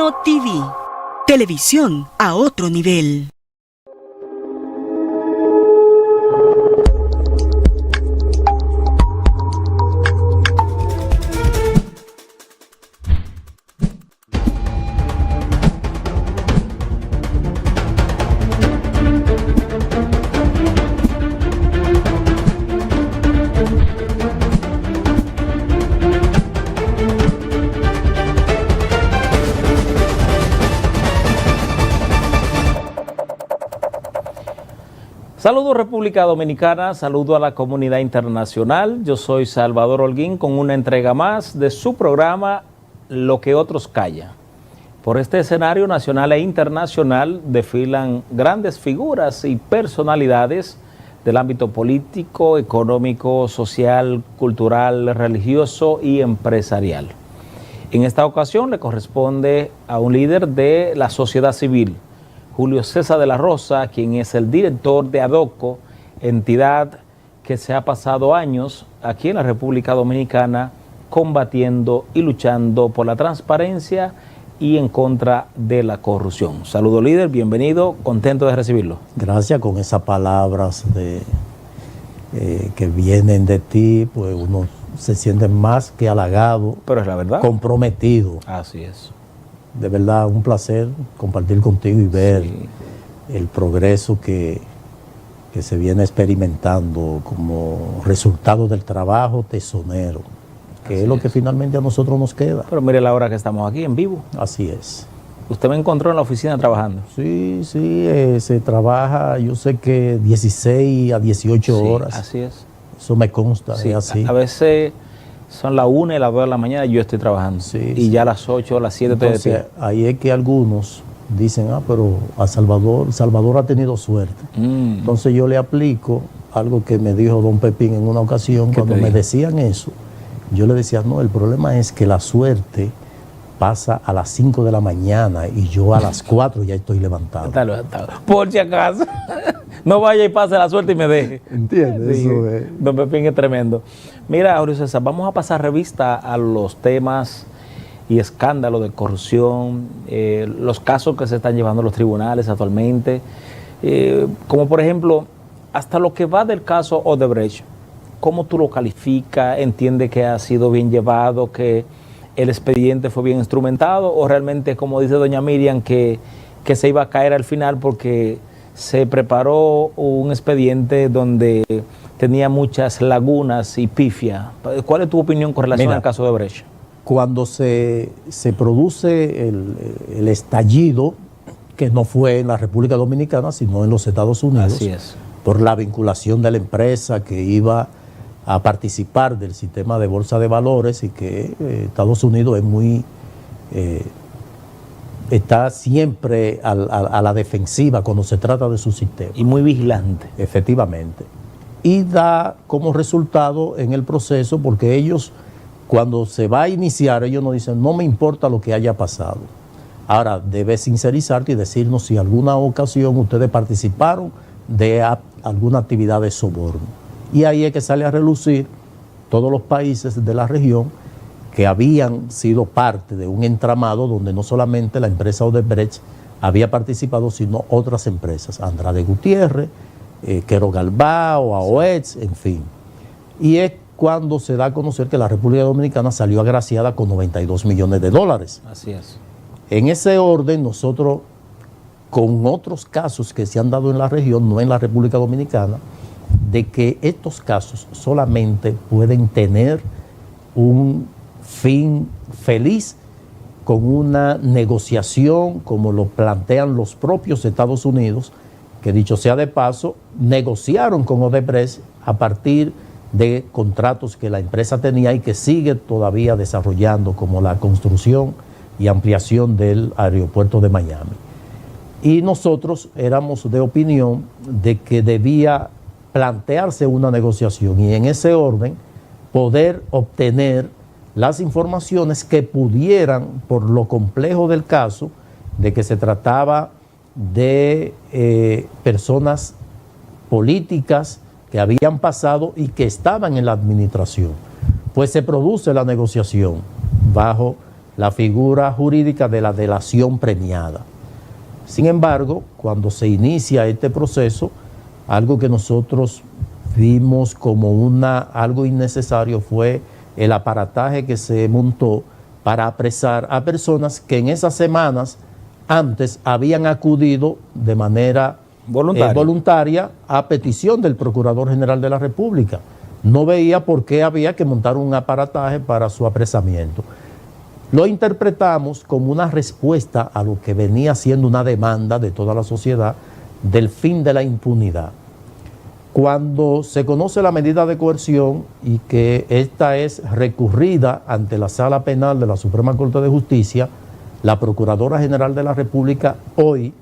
Uno TV. Televisión a otro nivel. Saludos República Dominicana, saludo a la comunidad internacional. Yo soy Salvador Holguín con una entrega más de su programa Lo que otros callan. Por este escenario nacional e internacional desfilan grandes figuras y personalidades del ámbito político, económico, social, cultural, religioso y empresarial. En esta ocasión le corresponde a un líder de la sociedad civil, Julio César de la Rosa, quien es el director de ADOCO, entidad que se ha pasado años aquí en la República Dominicana combatiendo y luchando por la transparencia y en contra de la corrupción. Saludo líder, bienvenido, contento de recibirlo. Gracias, con esas palabras que vienen de ti, pues uno se siente más que halagado, pero es la verdad, comprometido. Así es. De verdad, un placer compartir contigo y ver el progreso que se viene experimentando como resultado del trabajo tesonero, que es lo que finalmente a nosotros nos queda. Pero mire la hora que estamos aquí en vivo. Así es. ¿Usted me encontró en la oficina trabajando? Sí, se trabaja, yo sé que 16 a 18 horas. Así es. Eso me consta, sí, es así. A veces son las 1 y las 2 de la mañana y yo estoy trabajando. Y ya a las 8, a las 7 estoy de pie. Ahí es que algunos dicen, pero a Salvador ha tenido suerte. Entonces yo le aplico algo que me dijo don Pepín en una ocasión, cuando me decían eso, yo le decía, no, el problema es que la suerte pasa a las 5 de la mañana y yo a las 4 ya estoy levantado. Está levantado. Por si acaso. No vaya y pase la suerte y me deje. ¿Entiendes? Sí, eso es. Don Pepín es tremendo. Mira, Julio César, vamos a pasar revista a los temas y escándalos de corrupción, los casos que se están llevando a los tribunales actualmente, como por ejemplo, hasta lo que va del caso Odebrecht. ¿Cómo tú lo calificas? ¿Entiende que ha sido bien llevado, que el expediente fue bien instrumentado, o realmente, como dice doña Miriam, que se iba a caer al final porque se preparó un expediente donde tenía muchas lagunas y pifia? ¿Cuál es tu opinión con relación al caso de Odebrecht? Cuando se produce el estallido, que no fue en la República Dominicana, sino en los Estados Unidos, así es, por la vinculación de la empresa que iba a participar del sistema de bolsa de valores, y que Estados Unidos es está siempre a la defensiva cuando se trata de su sistema. Y muy vigilante. Efectivamente. Y da como resultado en el proceso, porque ellos, cuando se va a iniciar, ellos nos dicen, no me importa lo que haya pasado. Ahora, debes sincerizarte y decirnos si alguna ocasión ustedes participaron de alguna actividad de soborno. Y ahí es que sale a relucir todos los países de la región que habían sido parte de un entramado donde no solamente la empresa Odebrecht había participado, sino otras empresas, Andrade Gutiérrez, Quero Galbao, AOETS, en fin. Y es cuando se da a conocer que la República Dominicana salió agraciada con 92 millones de dólares. Así es. En ese orden, nosotros, con otros casos que se han dado en la región, no en la República Dominicana, de que estos casos solamente pueden tener un fin feliz con una negociación como lo plantean los propios Estados Unidos, que dicho sea de paso, negociaron con Odebrecht a partir de contratos que la empresa tenía y que sigue todavía desarrollando, como la construcción y ampliación del aeropuerto de Miami. Y nosotros éramos de opinión de que debía plantearse una negociación y en ese orden poder obtener las informaciones que pudieran, por lo complejo del caso, de que se trataba de personas políticas que habían pasado y que estaban en la administración, pues se produce la negociación bajo la figura jurídica de la delación premiada. Sin embargo, cuando se inicia este proceso, algo que nosotros vimos como algo innecesario fue el aparataje que se montó para apresar a personas que en esas semanas antes habían acudido de manera voluntaria a petición del Procurador General de la República. No veía por qué había que montar un aparataje para su apresamiento. Lo interpretamos como una respuesta a lo que venía siendo una demanda de toda la sociedad del fin de la impunidad. Cuando se conoce la medida de coerción y que esta es recurrida ante la Sala Penal de la Suprema Corte de Justicia, la Procuradora General de la República, hoy,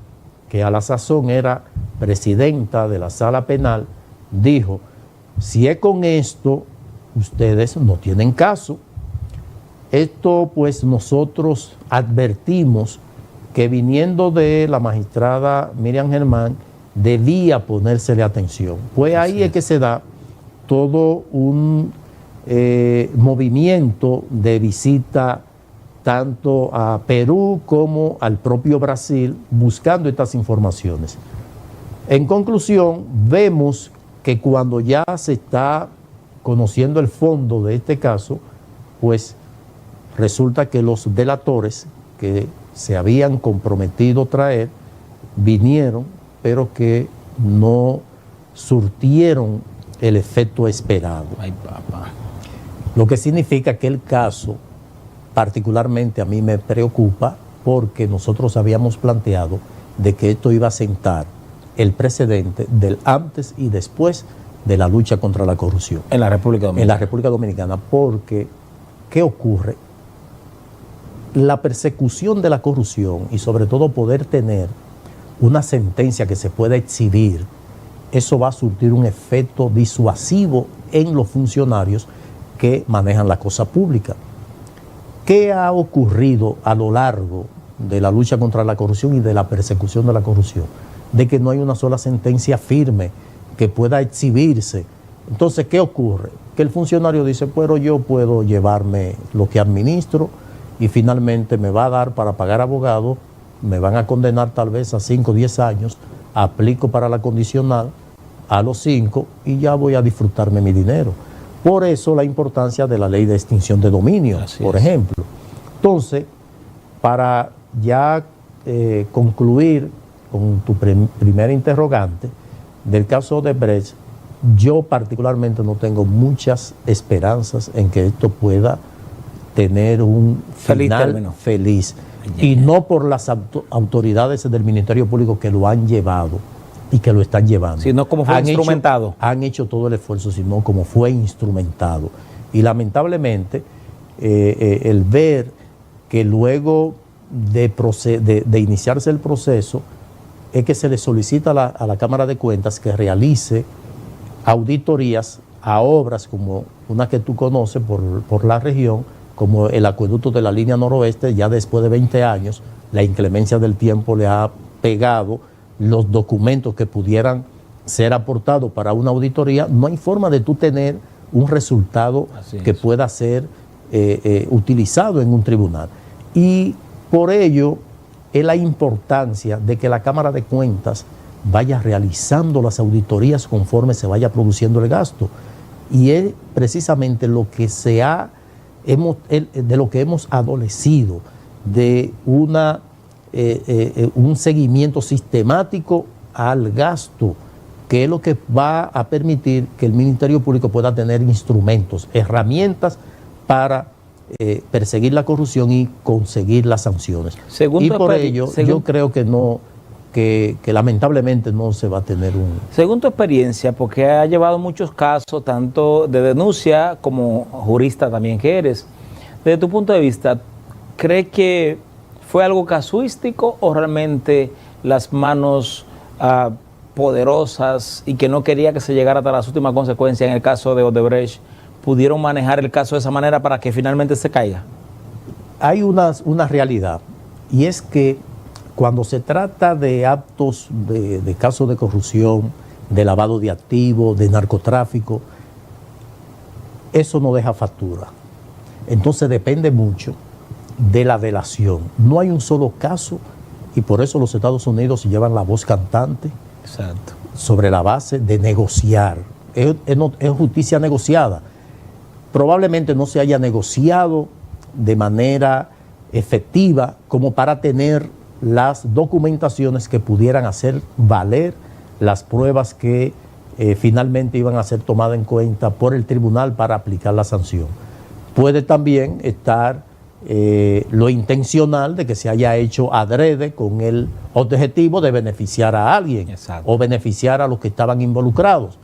que a la sazón era presidenta de la Sala Penal, dijo: si es con esto, ustedes no tienen caso. Esto pues nosotros advertimos que viniendo de la magistrada Miriam Germán debía ponérsele atención. Pues ahí es que se da todo un movimiento de visita tanto a Perú como al propio Brasil buscando estas informaciones. En conclusión, vemos que cuando ya se está conociendo el fondo de este caso, pues resulta que los delatores que se habían comprometido traer vinieron, pero que no surtieron el efecto esperado. Ay, papá. Lo que significa que el caso, particularmente a mí me preocupa, porque nosotros habíamos planteado de que esto iba a sentar el precedente del antes y después de la lucha contra la corrupción. En la República Dominicana. En la República Dominicana, porque, ¿qué ocurre? La persecución de la corrupción y sobre todo poder tener una sentencia que se pueda exhibir, eso va a surtir un efecto disuasivo en los funcionarios que manejan la cosa pública. ¿Qué ha ocurrido a lo largo de la lucha contra la corrupción y de la persecución de la corrupción? De que no hay una sola sentencia firme que pueda exhibirse. Entonces, ¿qué ocurre? Que el funcionario dice, pero yo puedo llevarme lo que administro y finalmente me va a dar para pagar abogado, me van a condenar tal vez a 5 o 10 años, aplico para la condicional a los 5 y ya voy a disfrutarme mi dinero. Por eso la importancia de la ley de extinción de dominio, por ejemplo. Entonces, para ya concluir con tu primera interrogante del caso de Brecht, yo particularmente no tengo muchas esperanzas en que esto pueda tener un final feliz. Y no por las autoridades del Ministerio Público que lo han llevado y que lo están llevando. Sino como fue instrumentado. Han hecho todo el esfuerzo, sino como fue instrumentado. Y lamentablemente, el ver que luego de iniciarse el proceso, es que se le solicita a la Cámara de Cuentas que realice auditorías a obras como una que tú conoces por la región, como el acueducto de la línea noroeste. Ya después de 20 años, la inclemencia del tiempo le ha pegado los documentos que pudieran ser aportados para una auditoría. No hay forma de tú tener un resultado que pueda ser utilizado en un tribunal. Y por ello es la importancia de que la Cámara de Cuentas vaya realizando las auditorías conforme se vaya produciendo el gasto. Y es precisamente lo que de lo que hemos adolecido, de un seguimiento sistemático al gasto, que es lo que va a permitir que el Ministerio Público pueda tener instrumentos, herramientas para perseguir la corrupción y conseguir las sanciones. Y por ello yo creo que lamentablemente no se va a tener un... Según tu experiencia, porque ha llevado muchos casos, tanto de denuncia como jurista también que eres, desde tu punto de vista, ¿cree que fue algo casuístico o realmente las manos poderosas y que no quería que se llegara hasta las últimas consecuencias en el caso de Odebrecht pudieron manejar el caso de esa manera para que finalmente se caiga? Hay una realidad, y es que cuando se trata de actos de casos de corrupción, de lavado de activos, de narcotráfico, eso no deja factura. Entonces depende mucho de la delación. No hay un solo caso y por eso los Estados Unidos llevan la voz cantante. Exacto. Sobre la base de negociar. Es justicia negociada. Probablemente no se haya negociado de manera efectiva como para tener las documentaciones que pudieran hacer valer las pruebas que finalmente iban a ser tomadas en cuenta por el tribunal para aplicar la sanción. Puede también estar lo intencional de que se haya hecho adrede con el objetivo de beneficiar a alguien. Exacto. O beneficiar a los que estaban involucrados.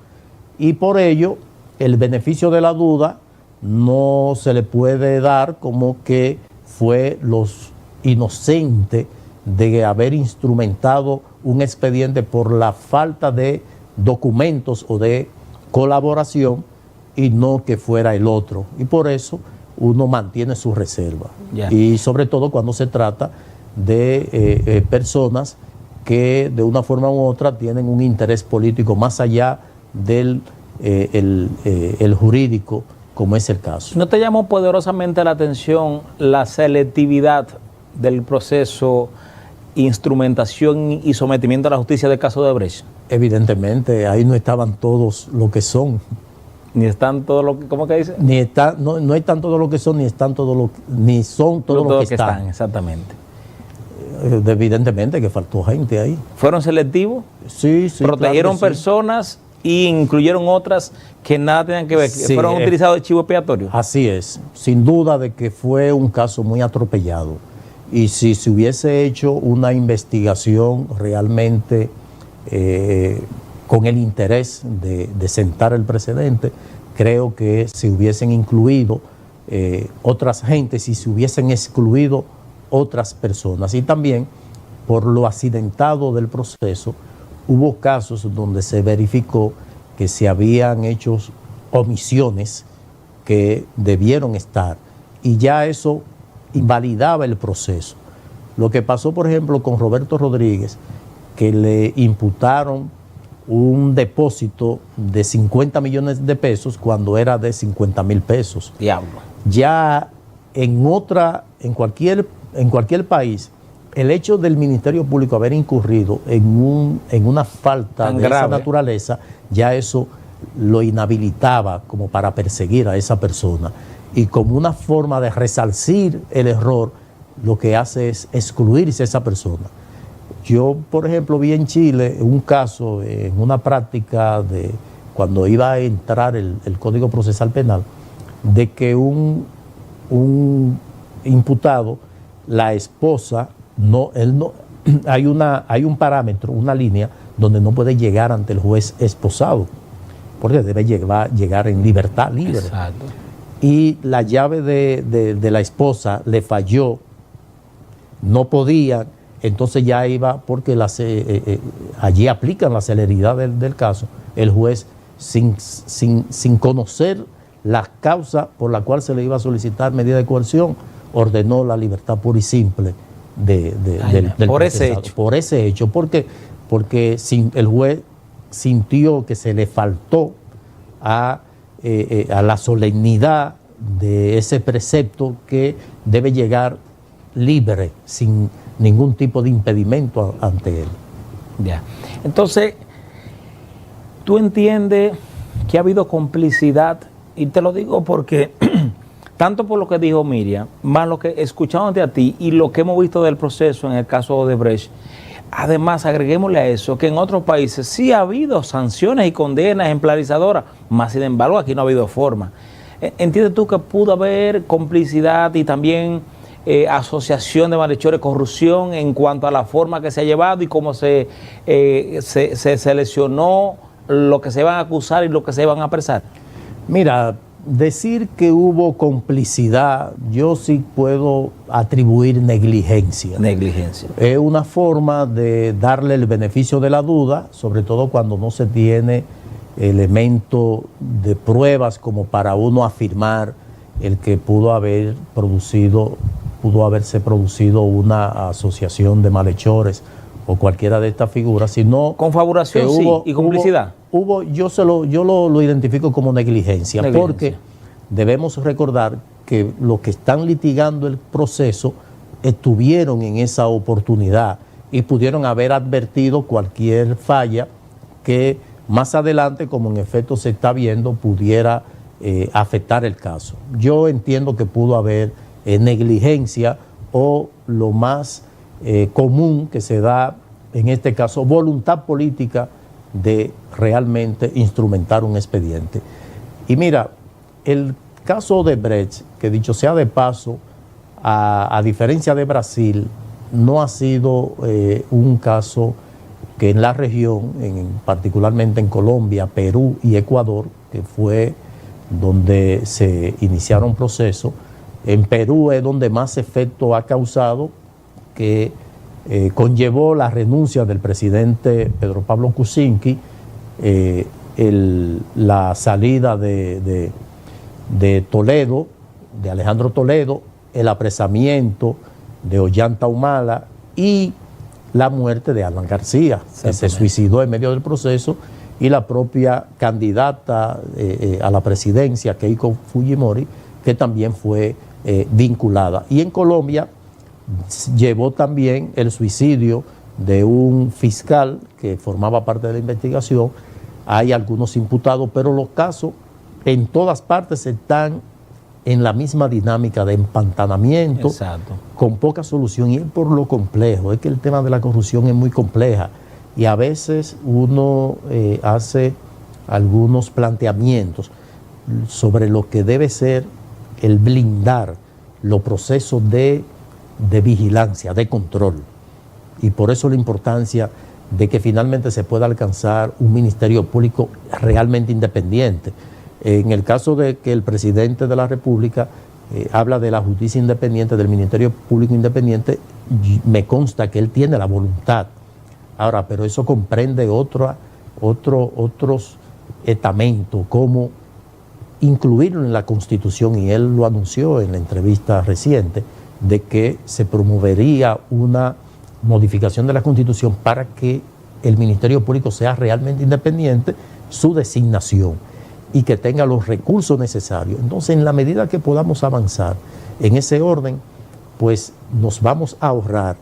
Y por ello, el beneficio de la duda no se le puede dar como que fue los inocentes de haber instrumentado un expediente por la falta de documentos o de colaboración y no que fuera el otro. Y por eso uno mantiene su reserva. Yeah. Y sobre todo cuando se trata de personas que de una forma u otra tienen un interés político más allá del el jurídico, como es el caso. ¿No te llamó poderosamente la atención la selectividad del proceso, instrumentación y sometimiento a la justicia del caso de Odebrecht? Evidentemente, ahí no estaban todos lo que son. Ni están todos lo que, ¿cómo que dice? No están todos lo que son, ni están todos lo ni son todos los que están. Exactamente. Evidentemente que faltó gente ahí. ¿Fueron selectivos? Sí, sí. ¿Protegieron claro que personas y incluyeron otras que nada tenían que ver? Sí, ¿fueron utilizados de chivo expiatorio? Así es. Sin duda de que fue un caso muy atropellado. Y si se hubiese hecho una investigación realmente con el interés de sentar el precedente, creo que se hubiesen incluido otras gentes y se hubiesen excluido otras personas. Y también, por lo accidentado del proceso, hubo casos donde se verificó que se habían hecho omisiones que debieron estar, y ya eso invalidaba el proceso. Lo que pasó, por ejemplo, con Roberto Rodríguez, que le imputaron un depósito de 50 millones de pesos cuando era de 50 mil pesos. Diablo. Ya en cualquier país, el hecho del Ministerio Público haber incurrido en una falta tan de grave, esa naturaleza, ya eso lo inhabilitaba como para perseguir a esa persona. Y como una forma de resarcir el error, lo que hace es excluirse a esa persona. Yo, por ejemplo, vi en Chile un caso, en una práctica de cuando iba a entrar el Código Procesal Penal, de que un imputado, la esposa, hay un parámetro, una línea donde no puede llegar ante el juez esposado, porque debe llegar en libertad libre. Exacto. Y la llave de la esposa le falló, no podía, entonces ya iba, porque allí aplican la celeridad del caso, el juez sin conocer la causa por la cual se le iba a solicitar medida de coerción, ordenó la libertad pura y simple del por ese hecho. Por ese hecho, porque el juez sintió que se le faltó a la solemnidad de ese precepto que debe llegar libre, sin ningún tipo de impedimento ante él. Ya. Entonces, tú entiendes que ha habido complicidad, y te lo digo porque tanto por lo que dijo Miriam, más lo que escuchándote a ti y lo que hemos visto del proceso en el caso de Odebrecht. Además, agreguémosle a eso que en otros países sí ha habido sanciones y condenas ejemplarizadoras, más sin embargo aquí no ha habido forma. ¿Entiendes tú que pudo haber complicidad y también asociación de malhechores, corrupción en cuanto a la forma que se ha llevado y cómo se seleccionó lo que se van a acusar y lo que se van a apresar? Mira, decir que hubo complicidad, yo sí puedo atribuir negligencia. Negligencia. Es una forma de darle el beneficio de la duda, sobre todo cuando no se tiene elemento de pruebas como para uno afirmar el que pudo haberse producido una asociación de malhechores o cualquiera de estas figuras, sino confabulación sí, y complicidad. Yo lo identifico como negligencia, porque debemos recordar que los que están litigando el proceso estuvieron en esa oportunidad y pudieron haber advertido cualquier falla que más adelante, como en efecto se está viendo, pudiera afectar el caso. Yo entiendo que pudo haber negligencia o lo más común que se da en este caso, voluntad política de realmente instrumentar un expediente. Y mira, el caso de Odebrecht, que dicho sea de paso, a diferencia de Brasil, no ha sido un caso que en la región, particularmente en Colombia, Perú y Ecuador, que fue donde se iniciaron procesos, en Perú es donde más efecto ha causado, que conllevó la renuncia del presidente Pedro Pablo Kuczynski, la salida de Toledo, de Alejandro Toledo, el apresamiento de Ollanta Humala y la muerte de Alan García, que se suicidó en medio del proceso, y la propia candidata a la presidencia, Keiko Fujimori, que también fue vinculada. Y en Colombia llevó también el suicidio de un fiscal que formaba parte de la investigación. Hay algunos imputados, pero los casos en todas partes están en la misma dinámica de empantanamiento. Exacto. Con poca solución, y es por lo complejo, es que el tema de la corrupción es muy compleja y a veces uno hace algunos planteamientos sobre lo que debe ser el blindar los procesos de vigilancia, de control, y por eso la importancia de que finalmente se pueda alcanzar un ministerio público realmente independiente. En el caso de que el presidente de la República habla de la justicia independiente, del Ministerio Público Independiente, me consta que él tiene la voluntad. Ahora, pero eso comprende otros estamentos, como incluirlo en la Constitución, y él lo anunció en la entrevista reciente, de que se promovería una modificación de la Constitución para que el Ministerio Público sea realmente independiente, su designación, y que tenga los recursos necesarios. Entonces, en la medida que podamos avanzar en ese orden, pues nos vamos a ahorrar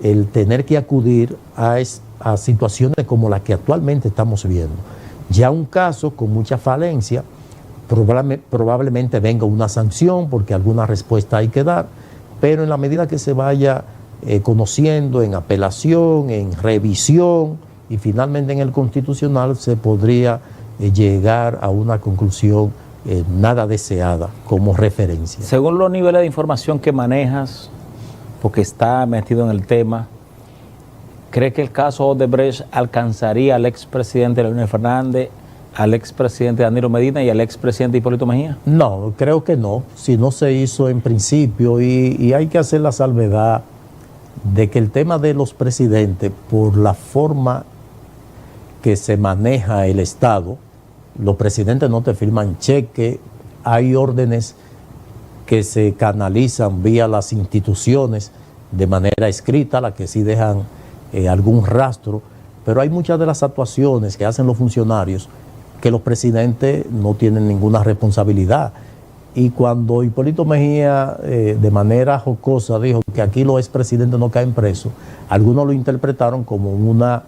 el tener que acudir a situaciones como las que actualmente estamos viendo. Ya un caso con mucha falencia, probablemente venga una sanción porque alguna respuesta hay que dar, pero en la medida que se vaya conociendo en apelación, en revisión y finalmente en el constitucional, se podría llegar a una conclusión nada deseada como referencia. Según los niveles de información que manejas, porque está metido en el tema, ¿cree que el caso Odebrecht alcanzaría al expresidente Leonel Fernández, al expresidente Danilo Medina y al expresidente Hipólito Mejía? No, creo que no. Si no se hizo en principio, y hay que hacer la salvedad de que el tema de los presidentes, por la forma que se maneja el Estado, los presidentes no te firman cheque, hay órdenes que se canalizan vía las instituciones de manera escrita, las que sí dejan algún rastro, pero hay muchas de las actuaciones que hacen los funcionarios que los presidentes no tienen ninguna responsabilidad. Y cuando Hipólito Mejía de manera jocosa dijo que aquí los expresidentes no caen presos, algunos lo interpretaron como una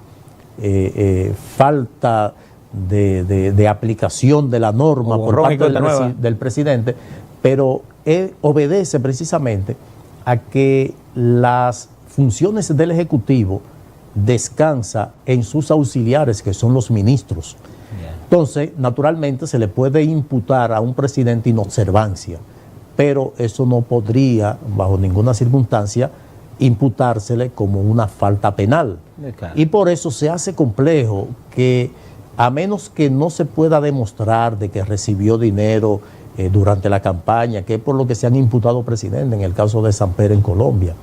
falta de aplicación de la norma por parte del presidente, pero obedece precisamente a que las funciones del Ejecutivo descansan en sus auxiliares, que son los ministros. Entonces, naturalmente, se le puede imputar a un presidente inobservancia, pero eso no podría, bajo ninguna circunstancia, imputársele como una falta penal. Claro. Y por eso se hace complejo que, a menos que no se pueda demostrar de que recibió dinero durante la campaña, que es por lo que se han imputado presidentes, en el caso de Samper en Colombia,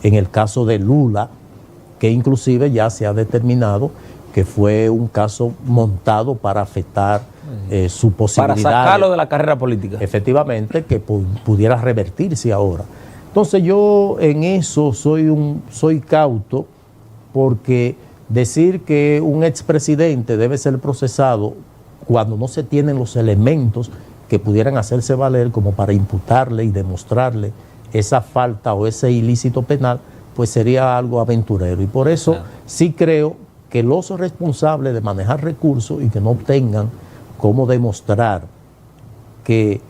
en el caso de Lula, que inclusive ya se ha determinado que fue un caso montado para afectar su posibilidad. Para sacarlo de la carrera política. Efectivamente, que pudiera revertirse ahora. Entonces yo en eso soy cauto, porque decir que un expresidente debe ser procesado cuando no se tienen los elementos que pudieran hacerse valer como para imputarle y demostrarle esa falta o ese ilícito penal, pues sería algo aventurero. Y por eso sí creo que los responsables de manejar recursos y que no tengan cómo demostrar que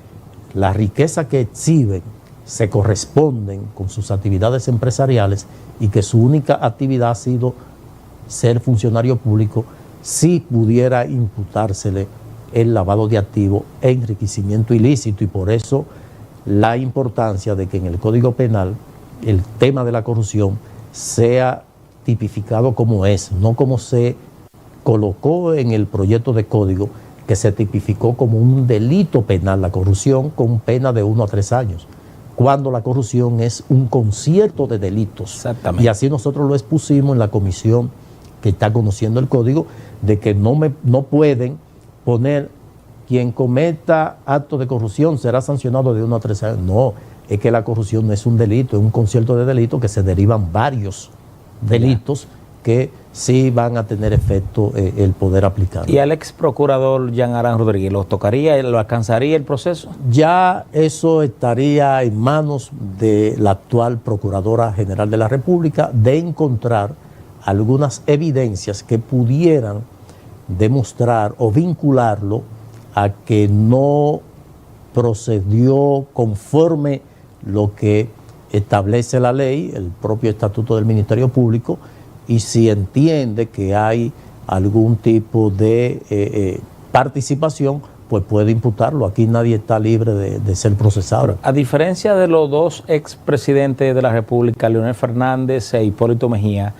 la riqueza que exhiben se corresponden con sus actividades empresariales y que su única actividad ha sido ser funcionario público, sí pudiera imputársele el lavado de activos e enriquecimiento ilícito. Y por eso la importancia de que en el Código Penal el tema de la corrupción sea tipificado como es, no como se colocó en el proyecto de código, que se tipificó como un delito penal, la corrupción, con pena de 1 a 3 años, cuando la corrupción es un concierto de delitos. Exactamente. Y así nosotros lo expusimos en la comisión que está conociendo el código, de que no pueden poner quien cometa actos de corrupción será sancionado de 1 a 3 años. No, es que la corrupción no es un delito, es un concierto de delitos que se derivan varios delitos que sí van a tener efecto el poder aplicar. ¿Y al ex procurador Jean Aran Rodríguez lo tocaría, lo alcanzaría el proceso? Ya eso estaría en manos de la actual Procuradora General de la República de encontrar algunas evidencias que pudieran demostrar o vincularlo a que no procedió conforme lo que establece la ley, el propio estatuto del Ministerio Público, y si entiende que hay algún tipo de participación, pues puede imputarlo. Aquí nadie está libre de ser procesado. Pero, a diferencia de los dos expresidentes de la República, Leonel Fernández e Hipólito Mejía,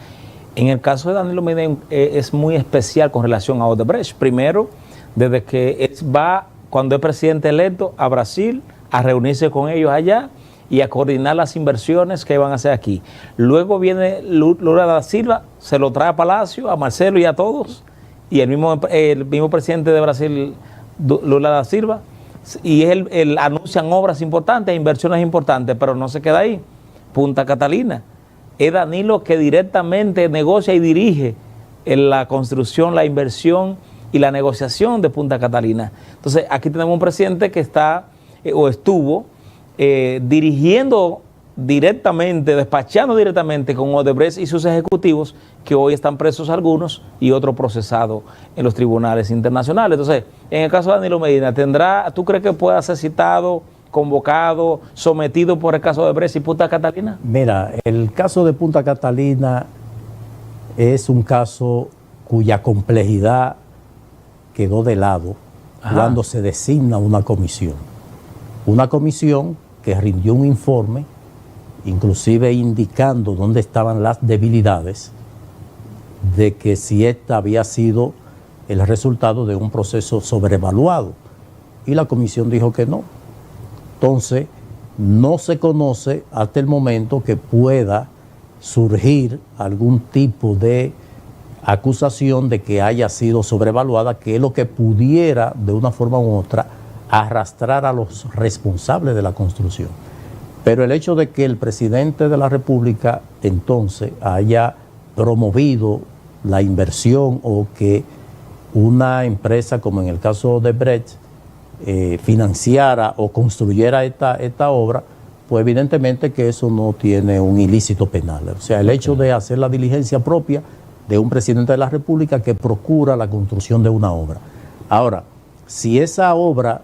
en el caso de Danilo Medina es muy especial con relación a Odebrecht. Primero, desde que va, cuando es presidente electo, a Brasil, a reunirse con ellos allá y a coordinar las inversiones que van a hacer aquí. Luego viene Lula da Silva, se lo trae a Palacio, a Marcelo y a todos, y el mismo presidente de Brasil, Lula da Silva, y él anuncian obras importantes, inversiones importantes, pero no se queda ahí. Punta Catalina, es Danilo que directamente negocia y dirige en la construcción, la inversión y la negociación de Punta Catalina. Entonces, aquí tenemos un presidente que está o estuvo dirigiendo directamente, despachando directamente con Odebrecht y sus ejecutivos, que hoy están presos algunos y otros procesados en los tribunales internacionales. Entonces, en el caso de Danilo Medina, ¿tú crees que pueda ser citado, convocado, sometido por el caso de Odebrecht y Punta Catalina? Mira, el caso de Punta Catalina es un caso cuya complejidad quedó de lado cuando se designa una comisión. Una comisión que rindió un informe, inclusive indicando dónde estaban las debilidades, de que si esta había sido el resultado de un proceso sobrevaluado. Y la comisión dijo que no. Entonces, no se conoce hasta el momento que pueda surgir algún tipo de acusación de que haya sido sobrevaluada, que es lo que pudiera, de una forma u otra, arrastrar a los responsables de la construcción. Pero el hecho de que el presidente de la República entonces haya promovido la inversión o que una empresa, como en el caso de Brecht, financiara o construyera esta obra, pues evidentemente que eso no tiene un ilícito penal. O sea, el hecho de hacer la diligencia propia de un presidente de la República que procura la construcción de una obra. Ahora, si esa obra,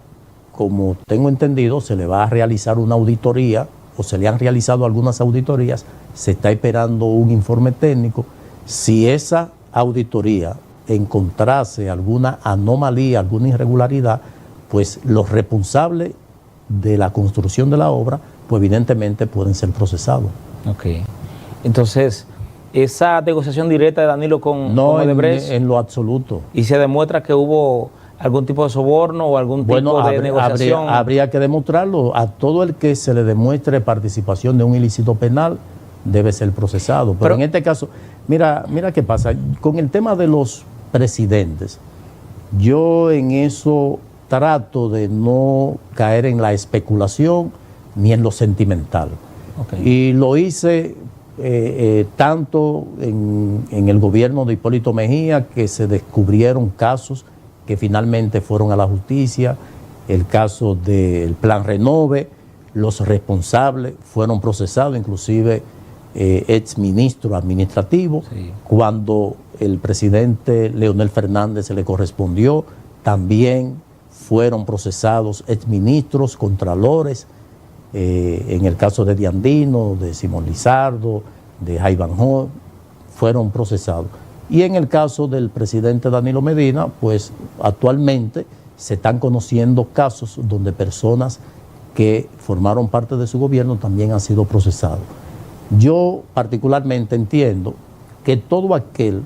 como tengo entendido, se le va a realizar una auditoría o se le han realizado algunas auditorías, se está esperando un informe técnico. Si esa auditoría encontrase alguna anomalía, alguna irregularidad, pues los responsables de la construcción de la obra, pues evidentemente pueden ser procesados. Ok. Entonces, esa negociación directa de Danilo con Odebrecht, en lo absoluto. ¿Y se demuestra que hubo algún tipo de soborno o algún tipo de negociación? Habría que demostrarlo. A todo el que se le demuestre participación de un ilícito penal debe ser procesado. Pero en este caso, mira qué pasa. Con el tema de los presidentes, yo en eso trato de no caer en la especulación ni en lo sentimental. Okay. Y lo hice tanto en el gobierno de Hipólito Mejía, que se descubrieron casos que finalmente fueron a la justicia, el caso del Plan Renove, los responsables fueron procesados, inclusive exministro administrativo. Sí. Cuando el presidente Leonel Fernández se le correspondió, también fueron procesados exministros, contralores, en el caso de Diandino, de Simón Lizardo, de Jaibanjó, fueron procesados. Y en el caso del presidente Danilo Medina, pues actualmente se están conociendo casos donde personas que formaron parte de su gobierno también han sido procesados. Yo particularmente entiendo que todo aquel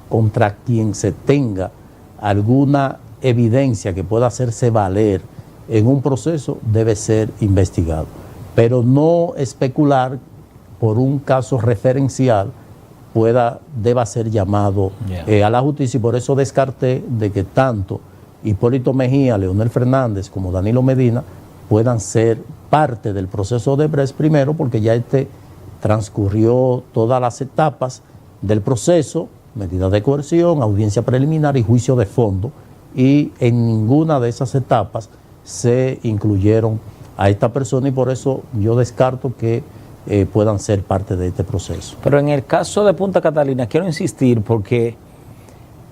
contra quien se tenga alguna evidencia que pueda hacerse valer en un proceso debe ser investigado, pero no especular por un caso referencial deba ser llamado a la justicia, y por eso descarté de que tanto Hipólito Mejía, Leonel Fernández como Danilo Medina puedan ser parte del proceso de Odebrecht, primero porque ya transcurrió todas las etapas del proceso, medidas de coerción, audiencia preliminar y juicio de fondo, y en ninguna de esas etapas se incluyeron a esta persona, y por eso yo descarto que puedan ser parte de este proceso. Pero en el caso de Punta Catalina, quiero insistir porque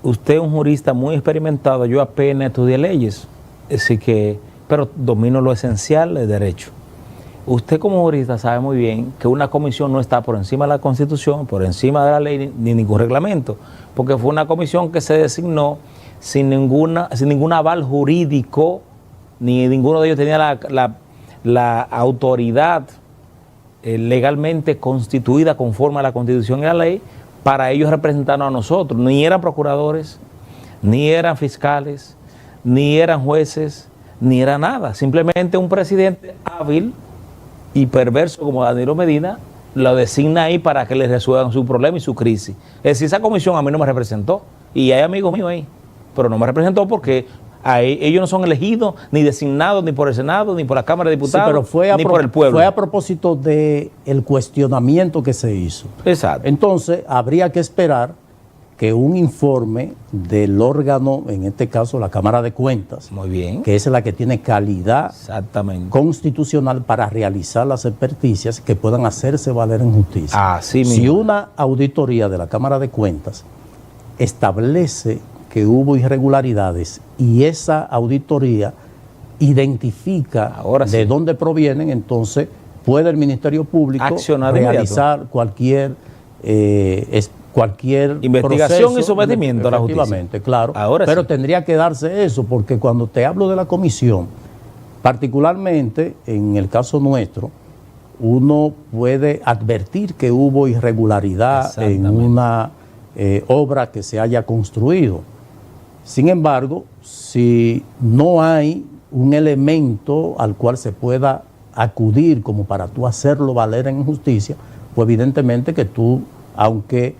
usted es un jurista muy experimentado, yo apenas estudié leyes, así que, pero domino lo esencial del derecho. Usted como jurista sabe muy bien que una comisión no está por encima de la Constitución, por encima de la ley, ni ningún reglamento, porque fue una comisión que se designó sin ningún aval jurídico, ni ninguno de ellos tenía la autoridad legalmente constituida conforme a la Constitución y la ley para ellos representarnos a nosotros. Ni eran procuradores, ni eran fiscales, ni eran jueces, ni era nada. Simplemente un presidente hábil y perverso como Danilo Medina lo designa ahí para que les resuelvan su problema y su crisis. Es decir, esa comisión a mí no me representó, y hay amigos míos ahí, pero no me representó porque ellos no son elegidos ni designados ni por el Senado, ni por la Cámara de Diputados, sí, pero ni por el pueblo. Fue a propósito del cuestionamiento que se hizo. Exacto. Entonces, habría que esperar que un informe del órgano, en este caso la Cámara de Cuentas, muy bien, que es la que tiene calidad exactamente constitucional para realizar las experticias que puedan hacerse valer en justicia. Así si mismo. una auditoría de la Cámara de Cuentas establece que hubo irregularidades y esa auditoría identifica de dónde provienen, entonces puede el Ministerio Público realizar cualquier investigación proceso, y sometimiento a la justicia. Efectivamente, claro. Pero sí, tendría que darse eso, porque cuando te hablo de la comisión, particularmente en el caso nuestro, uno puede advertir que hubo irregularidad en una obra que se haya construido. Sin embargo, si no hay un elemento al cual se pueda acudir como para tú hacerlo valer en justicia, pues evidentemente que tú, aunque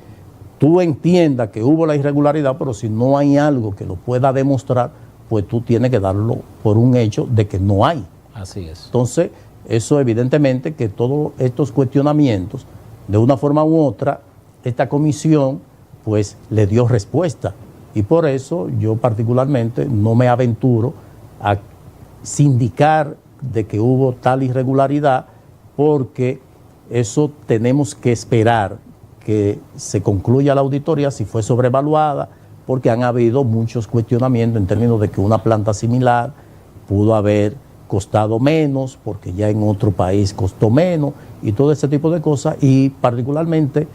tú entiendas que hubo la irregularidad, pero si no hay algo que lo pueda demostrar, pues tú tienes que darlo por un hecho de que no hay. Así es. Entonces, eso evidentemente que todos estos cuestionamientos, de una forma u otra, esta comisión pues le dio respuesta. Y por eso yo particularmente no me aventuro a sindicar de que hubo tal irregularidad, porque eso tenemos que esperar que se concluya la auditoría si fue sobrevaluada, porque han habido muchos cuestionamientos en términos de que una planta similar pudo haber costado menos, porque ya en otro país costó menos, y todo ese tipo de cosas. Y particularmente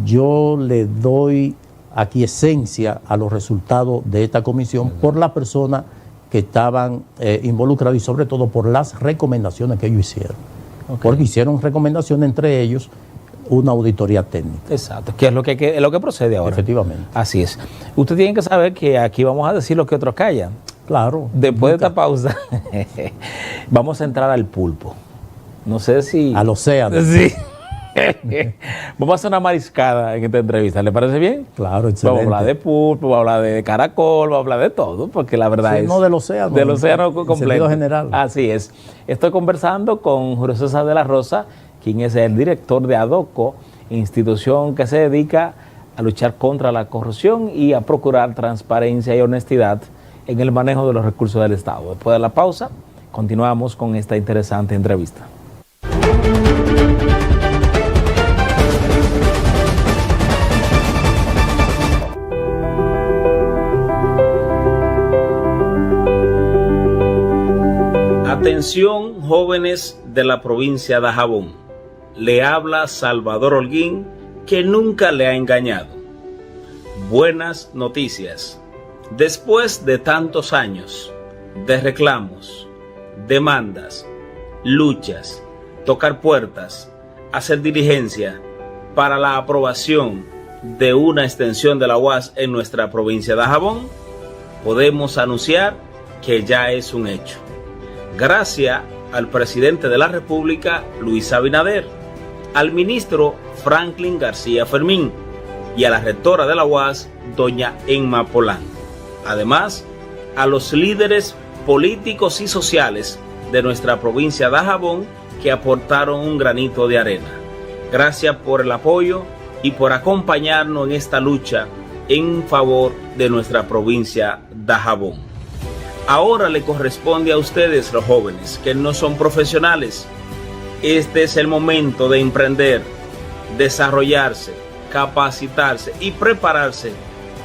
yo le doy aquiescencia a los resultados de esta comisión por las personas que estaban involucradas y sobre todo por las recomendaciones que ellos hicieron. Porque hicieron recomendaciones, entre ellos una auditoría técnica. Exacto, que es lo que procede ahora. Efectivamente. Así es. Usted tiene que saber que aquí vamos a decir lo que otros callan. Claro. Después de esta pausa, vamos a entrar al pulpo. No sé si... Al océano. Sí. Vamos a hacer una mariscada en esta entrevista, ¿le parece bien? Claro, excelente. Vamos a hablar de pulpo, vamos a hablar de caracol, vamos a hablar de todo, porque la verdad es... No del océano. Del océano completo. En sentido general. Así es. Estoy conversando con Julio César de la Rosa, quien es el director de ADOCO, institución que se dedica a luchar contra la corrupción y a procurar transparencia y honestidad en el manejo de los recursos del Estado. Después de la pausa, continuamos con esta interesante entrevista. Atención, jóvenes de la provincia de Dajabón. Le habla Salvador Holguín, que nunca le ha engañado. Buenas noticias. Después de tantos años de reclamos, demandas, luchas, tocar puertas, hacer diligencia para la aprobación de una extensión de la UAS en nuestra provincia de Dajabón, podemos anunciar que ya es un hecho. Gracias al presidente de la República, Luis Abinader, al ministro Franklin García Fermín y a la rectora de la UAS, doña Emma Polanco. Además, a los líderes políticos y sociales de nuestra provincia de Dajabón que aportaron un granito de arena. Gracias por el apoyo y por acompañarnos en esta lucha en favor de nuestra provincia de Dajabón. Ahora le corresponde a ustedes, los jóvenes, que no son profesionales. Este es el momento de emprender, desarrollarse, capacitarse y prepararse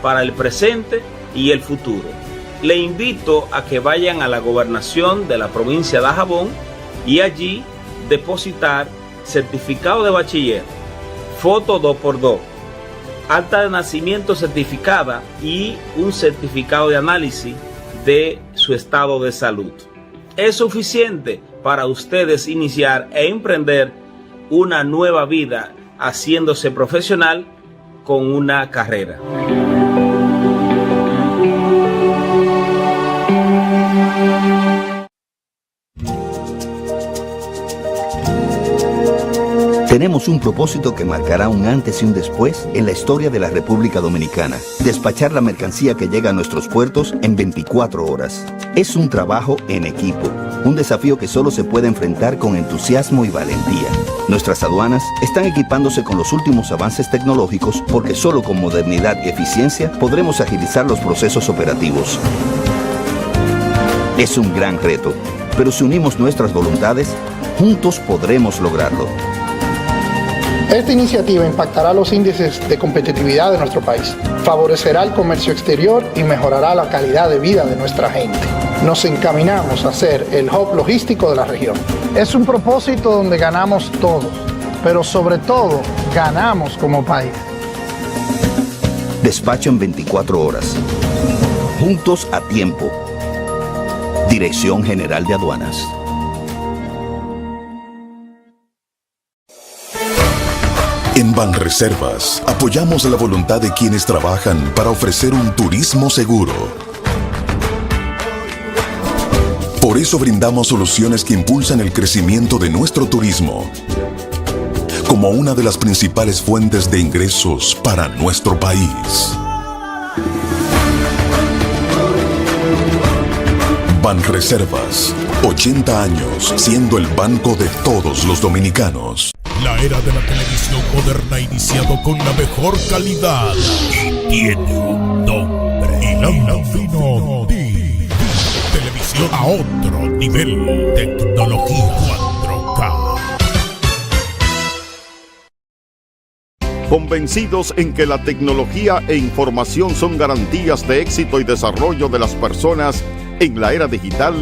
para el presente y el futuro. Le invito a que vayan a la gobernación de la provincia de Dajabón y allí depositar certificado de bachiller, foto 2x2, acta de nacimiento certificada y un certificado de análisis de su estado de salud. Es suficiente para ustedes iniciar e emprender una nueva vida haciéndose profesional con una carrera. Tenemos un propósito que marcará un antes y un después en la historia de la República Dominicana. Despachar la mercancía que llega a nuestros puertos en 24 horas. Es un trabajo en equipo, un desafío que solo se puede enfrentar con entusiasmo y valentía. Nuestras aduanas están equipándose con los últimos avances tecnológicos porque solo con modernidad y eficiencia podremos agilizar los procesos operativos. Es un gran reto, pero si unimos nuestras voluntades, juntos podremos lograrlo. Esta iniciativa impactará los índices de competitividad de nuestro país, favorecerá el comercio exterior y mejorará la calidad de vida de nuestra gente. Nos encaminamos a ser el hub logístico de la región. Es un propósito donde ganamos todos, pero sobre todo ganamos como país. Despacho en 24 horas. Juntos a tiempo. Dirección General de Aduanas. En Banreservas apoyamos la voluntad de quienes trabajan para ofrecer un turismo seguro. Por eso brindamos soluciones que impulsan el crecimiento de nuestro turismo, como una de las principales fuentes de ingresos para nuestro país. Banreservas, 80 años siendo el banco de todos los dominicanos. La era de la televisión moderna ha iniciado con la mejor calidad y tiene un nombre. Inafino TV. Televisión a otro nivel. Tecnología 4K. Convencidos en que la tecnología e información son garantías de éxito y desarrollo de las personas en la era digital,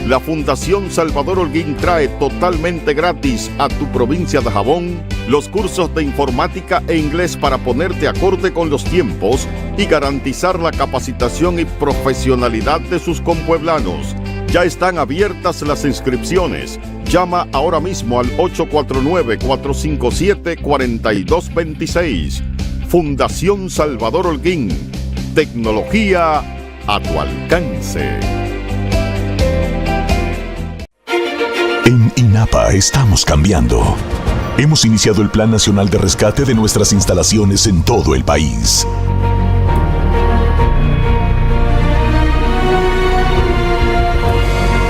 la Fundación Salvador Holguín trae totalmente gratis a tu provincia de Dajabón los cursos de informática e inglés para ponerte acorde con los tiempos y garantizar la capacitación y profesionalidad de sus compueblanos. Ya están abiertas las inscripciones. Llama ahora mismo al 849-457-4226. Fundación Salvador Holguín. Tecnología a tu alcance. En INAPA estamos cambiando. Hemos iniciado el Plan Nacional de Rescate de nuestras instalaciones en todo el país.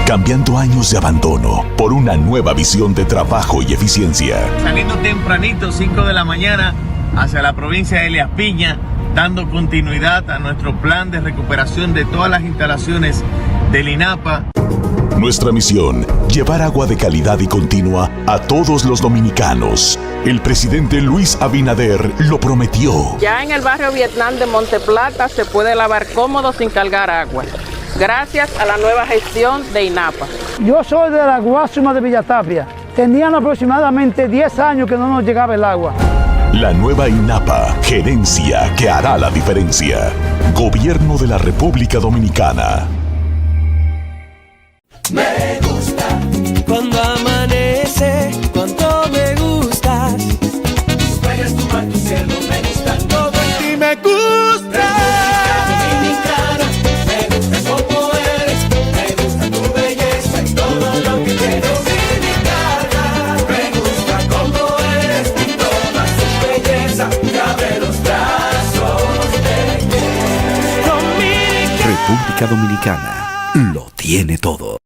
Cambiando años de abandono por una nueva visión de trabajo y eficiencia. Saliendo tempranito, 5 de la mañana, hacia la provincia de Elías Piña, dando continuidad a nuestro plan de recuperación de todas las instalaciones del INAPA. Nuestra misión, llevar agua de calidad y continua a todos los dominicanos. El presidente Luis Abinader lo prometió. Ya en el barrio Vietnam de Monteplata se puede lavar cómodo sin cargar agua, gracias a la nueva gestión de INAPA. Yo soy de la Guásima de Villatapia. Tenían aproximadamente 10 años que no nos llegaba el agua. La nueva INAPA, gerencia que hará la diferencia. Gobierno de la República Dominicana. Me gusta cuando amanece, cuando me gustas. Juegas tu mar, tu cielo, me gusta todo en ti, me gusta. Dominicana, me gusta como eres, me gusta tu belleza y todo lo que tienes. Dominicana, me gusta como eres y toda su belleza, te abre los brazos de Dominicana. República Dominicana lo tiene todo.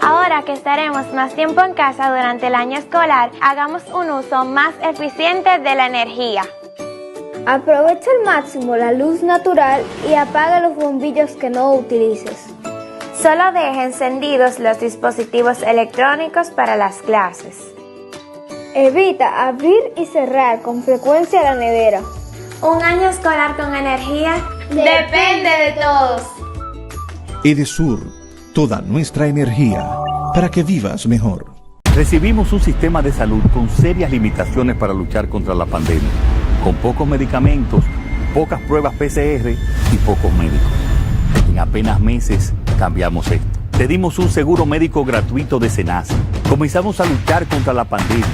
Ahora que estaremos más tiempo en casa durante el año escolar, hagamos un uso más eficiente de la energía. Aprovecha al máximo la luz natural y apaga los bombillos que no utilices. Solo deje encendidos los dispositivos electrónicos para las clases. Evita abrir y cerrar con frecuencia la nevera. Un año escolar con energía depende de todos. Edesur, toda nuestra energía para que vivas mejor. Recibimos un sistema de salud con serias limitaciones para luchar contra la pandemia, con pocos medicamentos, pocas pruebas PCR y pocos médicos. En apenas meses cambiamos esto. Te dimos un seguro médico gratuito de SENASA. Comenzamos a luchar contra la pandemia,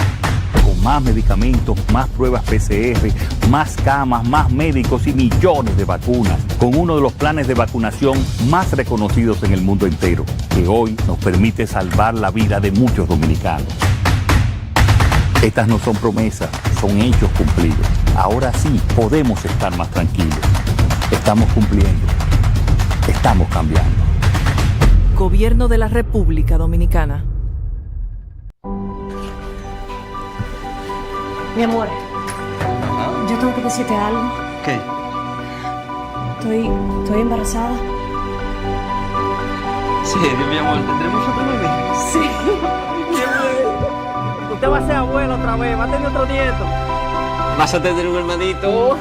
con más medicamentos, más pruebas PCR, más camas, más médicos y millones de vacunas, con uno de los planes de vacunación más reconocidos en el mundo entero, que hoy nos permite salvar la vida de muchos dominicanos. Estas no son promesas, son hechos cumplidos. Ahora sí podemos estar más tranquilos. Estamos cumpliendo. Estamos cambiando. Gobierno de la República Dominicana. Mi amor, yo tengo que decirte algo. ¿Qué? Estoy embarazada. Sí, mi amor, ¿tendremos otro bebé? Sí. Usted va a ser abuelo otra vez, va a tener otro nieto. ¿Vas a tener un hermanito?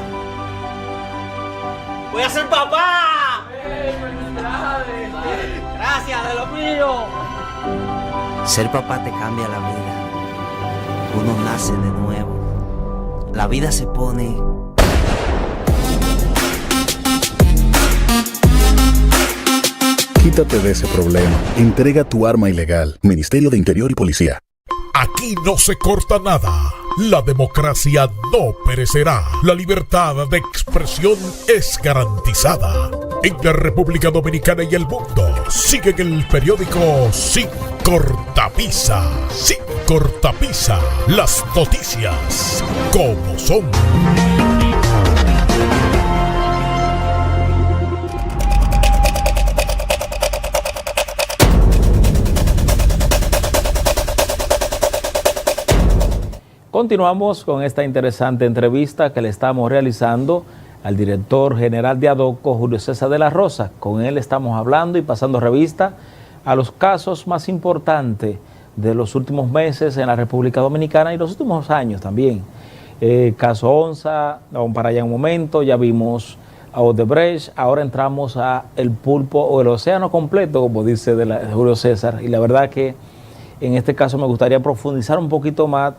¡Voy a ser papá! ¡Gracias, de lo mío! Ser papá te cambia la vida. Uno nace de nuevo. La vida se pone... Quítate de ese problema. Entrega tu arma ilegal. Ministerio de Interior y Policía. Aquí no se corta nada. La democracia no perecerá. La libertad de expresión es garantizada. En la República Dominicana y el mundo siguen el periódico Sin Cortapisa. Sin Cortapisa. Las noticias como son. Continuamos con esta interesante entrevista que le estamos realizando al director general de ADOCO, Julio César de la Rosa. Con él estamos hablando y pasando revista a los casos más importantes de los últimos meses en la República Dominicana y los últimos años también. Caso Onza, vamos para allá un momento, ya vimos a Odebrecht, ahora entramos a el pulpo o el océano completo, como dice de Julio César, y la verdad que en este caso me gustaría profundizar un poquito más.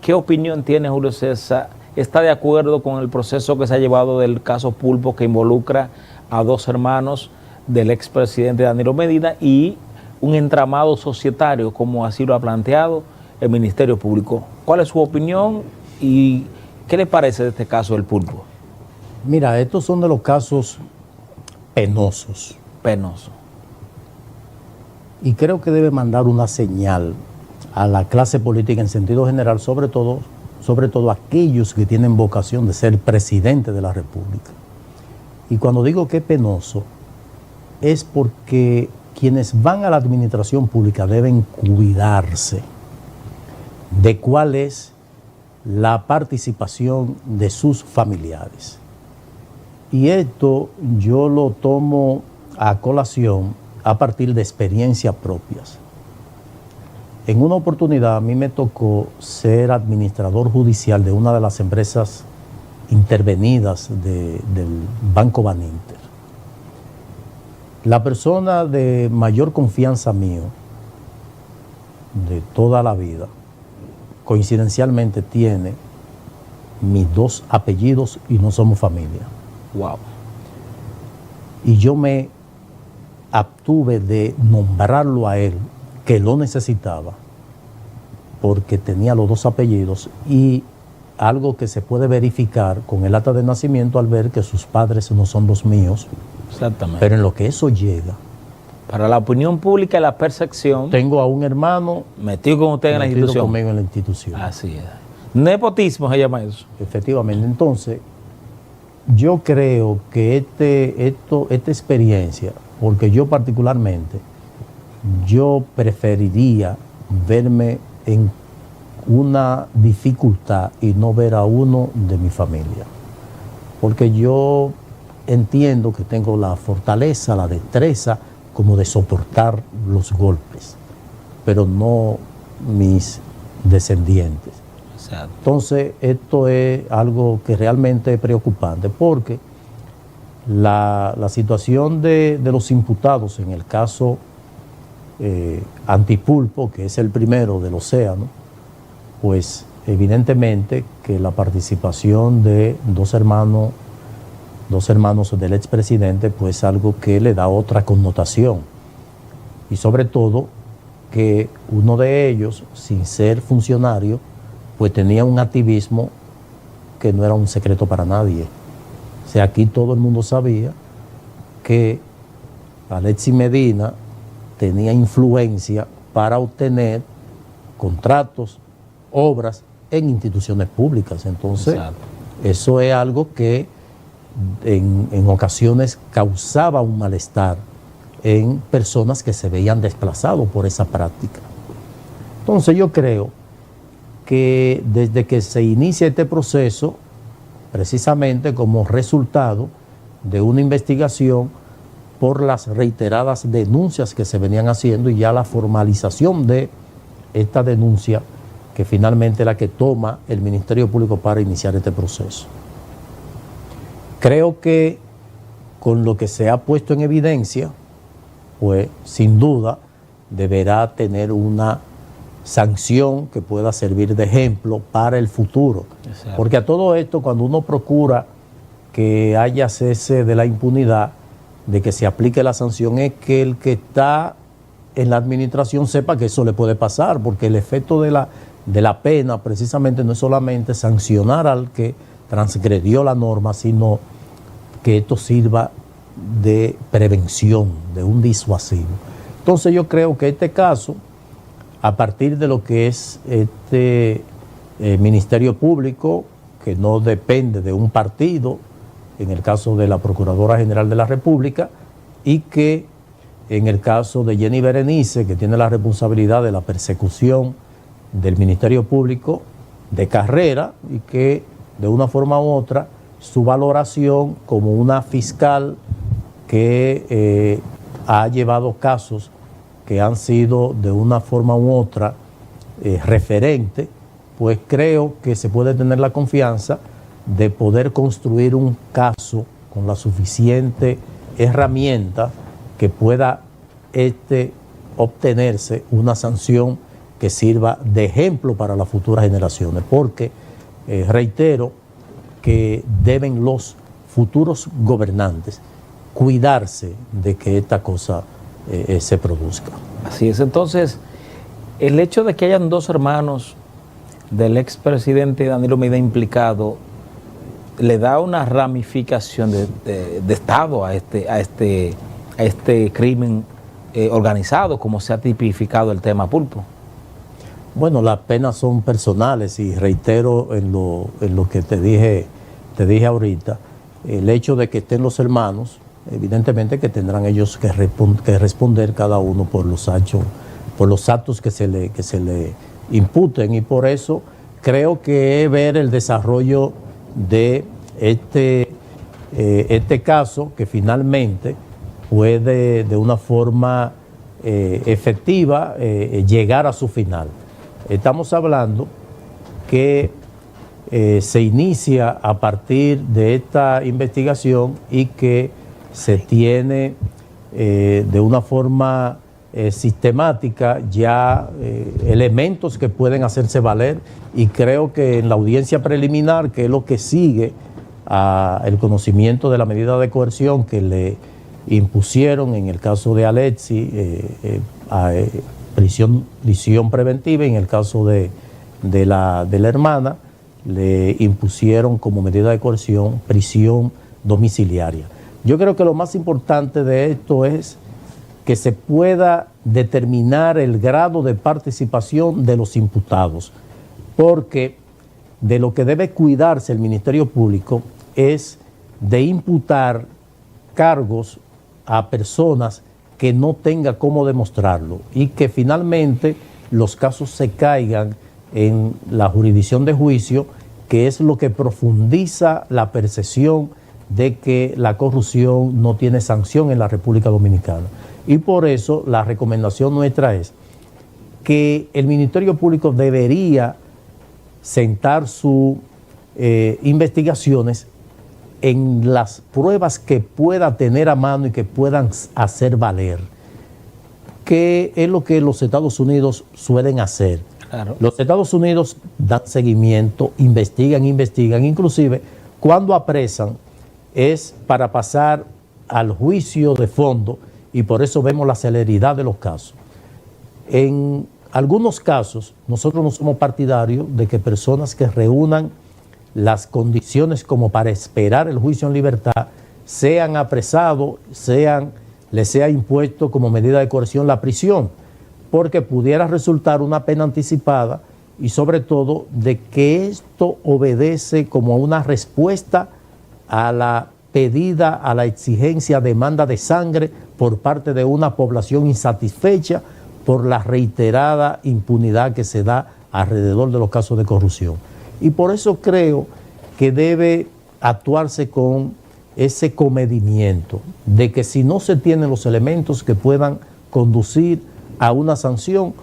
¿Qué opinión tiene Julio César? ¿Está de acuerdo con el proceso que se ha llevado del caso Pulpo, que involucra a dos hermanos del expresidente Danilo Medina y un entramado societario, como así lo ha planteado el Ministerio Público? ¿Cuál es su opinión y qué le parece de este caso del Pulpo? Mira, estos son de los casos penosos. Penoso. Y creo que debe mandar una señal a la clase política en sentido general, sobre todo aquellos que tienen vocación de ser presidente de la República. Y cuando digo que es penoso, es porque quienes van a la administración pública deben cuidarse de cuál es la participación de sus familiares. Y esto yo lo tomo a colación a partir de experiencias propias. En una oportunidad a mí me tocó ser administrador judicial de una de las empresas intervenidas del Banco Baninter. La persona de mayor confianza mío, de toda la vida, coincidencialmente tiene mis 2 apellidos y no somos familia. Wow. Y yo me abstuve de nombrarlo a él, que lo necesitaba, porque tenía los 2 apellidos y algo que se puede verificar con el acta de nacimiento al ver que sus padres no son los míos. Exactamente. Pero en lo que eso llega, para la opinión pública y la percepción, tengo a un hermano metido con usted en la institución. Conmigo en la institución. Así es. Nepotismo se llama eso. Efectivamente. Entonces, yo creo que esta experiencia, porque yo particularmente, yo preferiría verme en una dificultad y no ver a uno de mi familia. Porque yo entiendo que tengo la fortaleza, la destreza, como de soportar los golpes, pero no mis descendientes. Exacto. Entonces, esto es algo que realmente es preocupante, porque la situación de los imputados en el caso Antipulpo, que es el primero del Océano, pues evidentemente que la participación de dos hermanos del expresidente, pues algo que le da otra connotación. Y sobre todo que uno de ellos, sin ser funcionario, pues tenía un activismo que no era un secreto para nadie. O sea, aquí todo el mundo sabía que Alexis Medina tenía influencia para obtener contratos, obras en instituciones públicas. Entonces, exacto, eso es algo que en ocasiones causaba un malestar en personas que se veían desplazados por esa práctica. Entonces yo creo que desde que se inicia este proceso, precisamente como resultado de una investigación por las reiteradas denuncias que se venían haciendo y ya la formalización de esta denuncia, que finalmente es la que toma el Ministerio Público para iniciar este proceso. Creo que con lo que se ha puesto en evidencia, pues sin duda deberá tener una sanción que pueda servir de ejemplo para el futuro. Exacto. Porque a todo esto, cuando uno procura que haya cese de la impunidad, de que se aplique la sanción, es que el que está en la administración sepa que eso le puede pasar, porque el efecto de la pena precisamente no es solamente sancionar al que transgredió la norma, sino que esto sirva de prevención, de un disuasivo. Entonces yo creo que este caso, a partir de lo que es este Ministerio Público, que no depende de un partido, en el caso de la Procuradora General de la República, y que en el caso de Jenny Berenice, que tiene la responsabilidad de la persecución del Ministerio Público de carrera, y que de una forma u otra su valoración como una fiscal que ha llevado casos que han sido de una forma u otra referente, pues creo que se puede tener la confianza de poder construir un caso con la suficiente herramienta que pueda obtenerse una sanción que sirva de ejemplo para las futuras generaciones, porque reitero que deben los futuros gobernantes cuidarse de que esta cosa se produzca. Así es. Entonces, el hecho de que hayan dos hermanos del expresidente Danilo Medina implicado le da una ramificación de Estado a este crimen organizado, como se ha tipificado el tema Pulpo. Bueno, las penas son personales y reitero en lo que te dije ahorita, el hecho de que estén los hermanos, evidentemente que tendrán ellos que responder cada uno por los actos que se le imputen, y por eso creo que es ver el desarrollo de este caso que finalmente puede de una forma efectiva llegar a su final. Estamos hablando que se inicia a partir de esta investigación y que se tiene de una forma sistemática ya elementos que pueden hacerse valer, y creo que en la audiencia preliminar, que es lo que sigue el conocimiento de la medida de coerción que le impusieron en el caso de Alexis, prisión preventiva, y en el caso de la hermana le impusieron como medida de coerción prisión domiciliaria. Yo creo que lo más importante de esto es que se pueda determinar el grado de participación de los imputados, porque de lo que debe cuidarse el Ministerio Público es de imputar cargos a personas que no tenga cómo demostrarlo, y que finalmente los casos se caigan en la jurisdicción de juicio, que es lo que profundiza la percepción de que la corrupción no tiene sanción en la República Dominicana. Y por eso la recomendación nuestra es que el Ministerio Público debería sentar sus investigaciones en las pruebas que pueda tener a mano y que puedan hacer valer, que es lo que los Estados Unidos suelen hacer. Claro. Los Estados Unidos dan seguimiento, investigan, inclusive cuando apresan es para pasar al juicio de fondo, y por eso vemos la celeridad de los casos. En algunos casos, nosotros no somos partidarios de que personas que reúnan las condiciones como para esperar el juicio en libertad sean apresados, les sea impuesto como medida de coerción la prisión, porque pudiera resultar una pena anticipada, y sobre todo de que esto obedece como una respuesta a la pedida, a la exigencia, demanda de sangre por parte de una población insatisfecha por la reiterada impunidad que se da alrededor de los casos de corrupción. Y por eso creo que debe actuarse con ese comedimiento de que si no se tienen los elementos que puedan conducir a una sanción,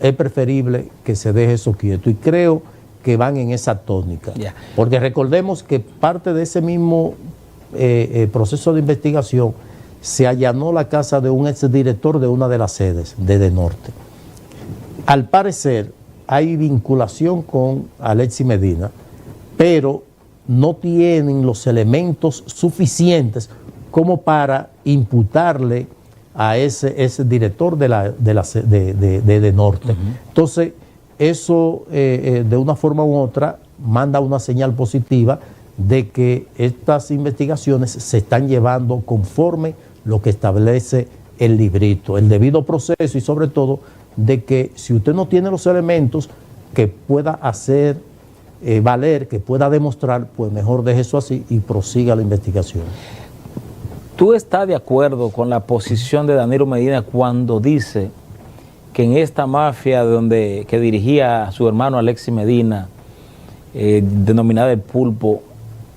es preferible que se deje eso quieto. Y creo que van en esa tónica. Porque recordemos que parte de ese mismo proceso de investigación se allanó la casa de un exdirector de una de las sedes de EDENORTE. Al parecer hay vinculación con Alexis Medina, pero no tienen los elementos suficientes como para imputarle a ese director de EDENORTE. Entonces, eso de una forma u otra manda una señal positiva de que estas investigaciones se están llevando conforme lo que establece el librito, el debido proceso, y sobre todo de que si usted no tiene los elementos que pueda hacer valer, que pueda demostrar, pues mejor deje eso así y prosiga la investigación. ¿Tú estás de acuerdo con la posición de Danilo Medina cuando dice que en esta mafia que dirigía a su hermano Alexis Medina, denominada El Pulpo,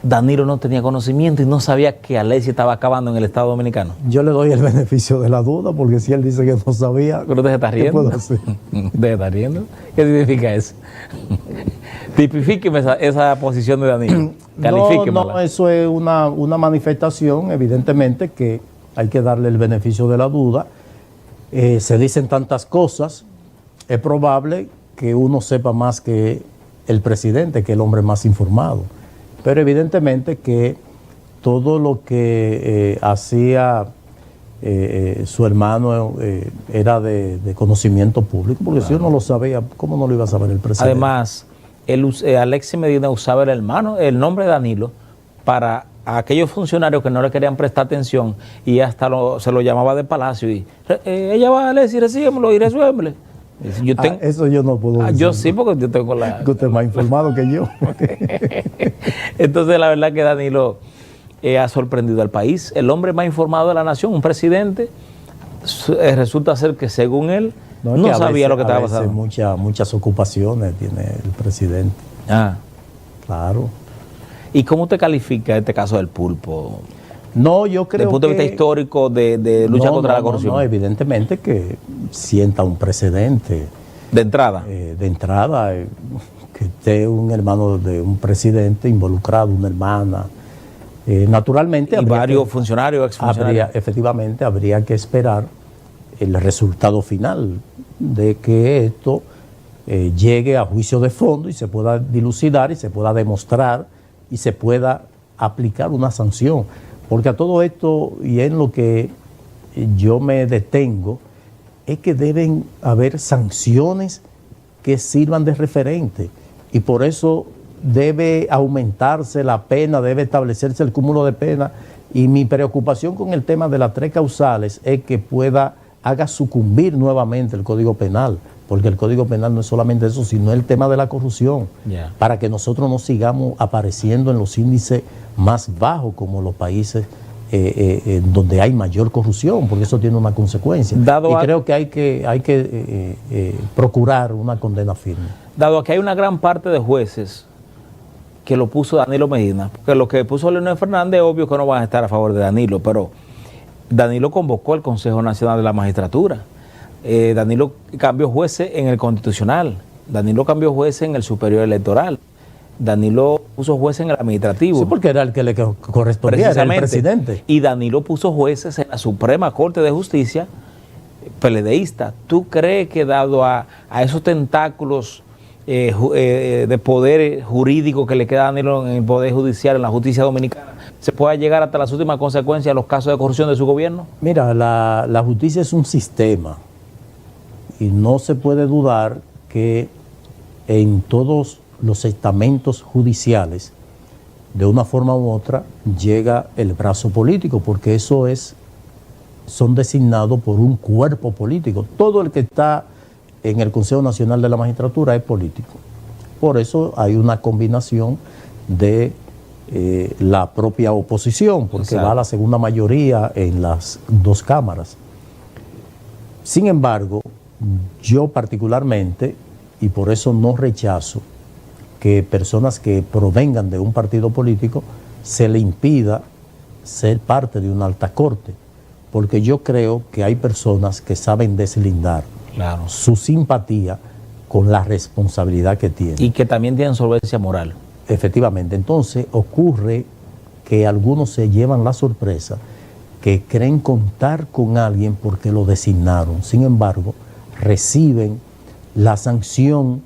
Danilo no tenía conocimiento y no sabía que Alexis estaba acabando en el Estado Dominicano? Yo le doy el beneficio de la duda, porque si él dice que no sabía, ¿pero te estás riendo? ¿Qué puedo hacer? ¿Te estás riendo? ¿Qué significa eso? Tipifíqueme esa posición de Danilo. No, eso es una manifestación, evidentemente, que hay que darle el beneficio de la duda. Se dicen tantas cosas, es probable que uno sepa más que el presidente, que es el hombre más informado. Pero evidentemente que todo lo que hacía su hermano era de conocimiento público, porque si uno lo sabía, ¿cómo no lo iba a saber el presidente? Además, Alexis Medina usaba el nombre de Danilo para aquellos funcionarios que no le querían prestar atención, y hasta se lo llamaba de Palacio y ella va a Alexis, recíbemelo y resuélvele. Eso yo no puedo decir. Yo sí, porque yo tengo que usted es más informado que yo. Entonces, la verdad que Danilo ha sorprendido al país. El hombre más informado de la nación, un presidente, resulta ser que según él no sabía lo que estaba pasando. Muchas ocupaciones tiene el presidente. Claro. ¿Y cómo usted califica este caso del Pulpo? No, yo creo que... Desde el punto de vista histórico de lucha contra la corrupción. No, evidentemente que sienta un precedente. ¿De entrada? De entrada, que esté un hermano de un presidente involucrado, una hermana. Naturalmente... Y varios funcionarios, exfuncionarios. Efectivamente, habría que esperar el resultado final de que esto llegue a juicio de fondo y se pueda dilucidar y se pueda demostrar y se pueda aplicar una sanción. Porque a todo esto, y en lo que yo me detengo, es que deben haber sanciones que sirvan de referente. Y por eso debe aumentarse la pena, debe establecerse el cúmulo de pena. Y mi preocupación con el tema de las 3 causales es que haga sucumbir nuevamente el Código Penal. Porque el Código Penal no es solamente eso, sino el tema de la corrupción. Para que nosotros no sigamos apareciendo en los índices más bajos como los países donde hay mayor corrupción, porque eso tiene una consecuencia. Creo que hay que procurar una condena firme. Dado a que hay una gran parte de jueces que lo puso Danilo Medina, porque lo que puso Leonel Fernández, obvio que no van a estar a favor de Danilo, pero Danilo convocó al Consejo Nacional de la Magistratura. Danilo cambió jueces en el Constitucional, Danilo cambió jueces en el Superior Electoral, Danilo puso jueces en el Administrativo. Sí, porque era el que le correspondía, era el presidente. Y Danilo puso jueces en la Suprema Corte de Justicia, PLDista. ¿Tú crees que dado a esos tentáculos de poder jurídico que le queda a Danilo en el Poder Judicial, en la justicia dominicana, se pueda llegar hasta las últimas consecuencias en los casos de corrupción de su gobierno? Mira, la justicia es un sistema. Y no se puede dudar que en todos los estamentos judiciales, de una forma u otra, llega el brazo político, porque son designados por un cuerpo político. Todo el que está en el Consejo Nacional de la Magistratura es político. Por eso hay una combinación de la propia oposición, porque va a la segunda mayoría en las 2 cámaras. Sin embargo, yo particularmente, y por eso no rechazo que personas que provengan de un partido político se le impida ser parte de una alta corte, porque yo creo que hay personas que saben deslindar su simpatía con la responsabilidad que tienen. Y que también tienen solvencia moral. Efectivamente. Entonces ocurre que algunos se llevan la sorpresa que creen contar con alguien porque lo designaron. Sin embargo, reciben la sanción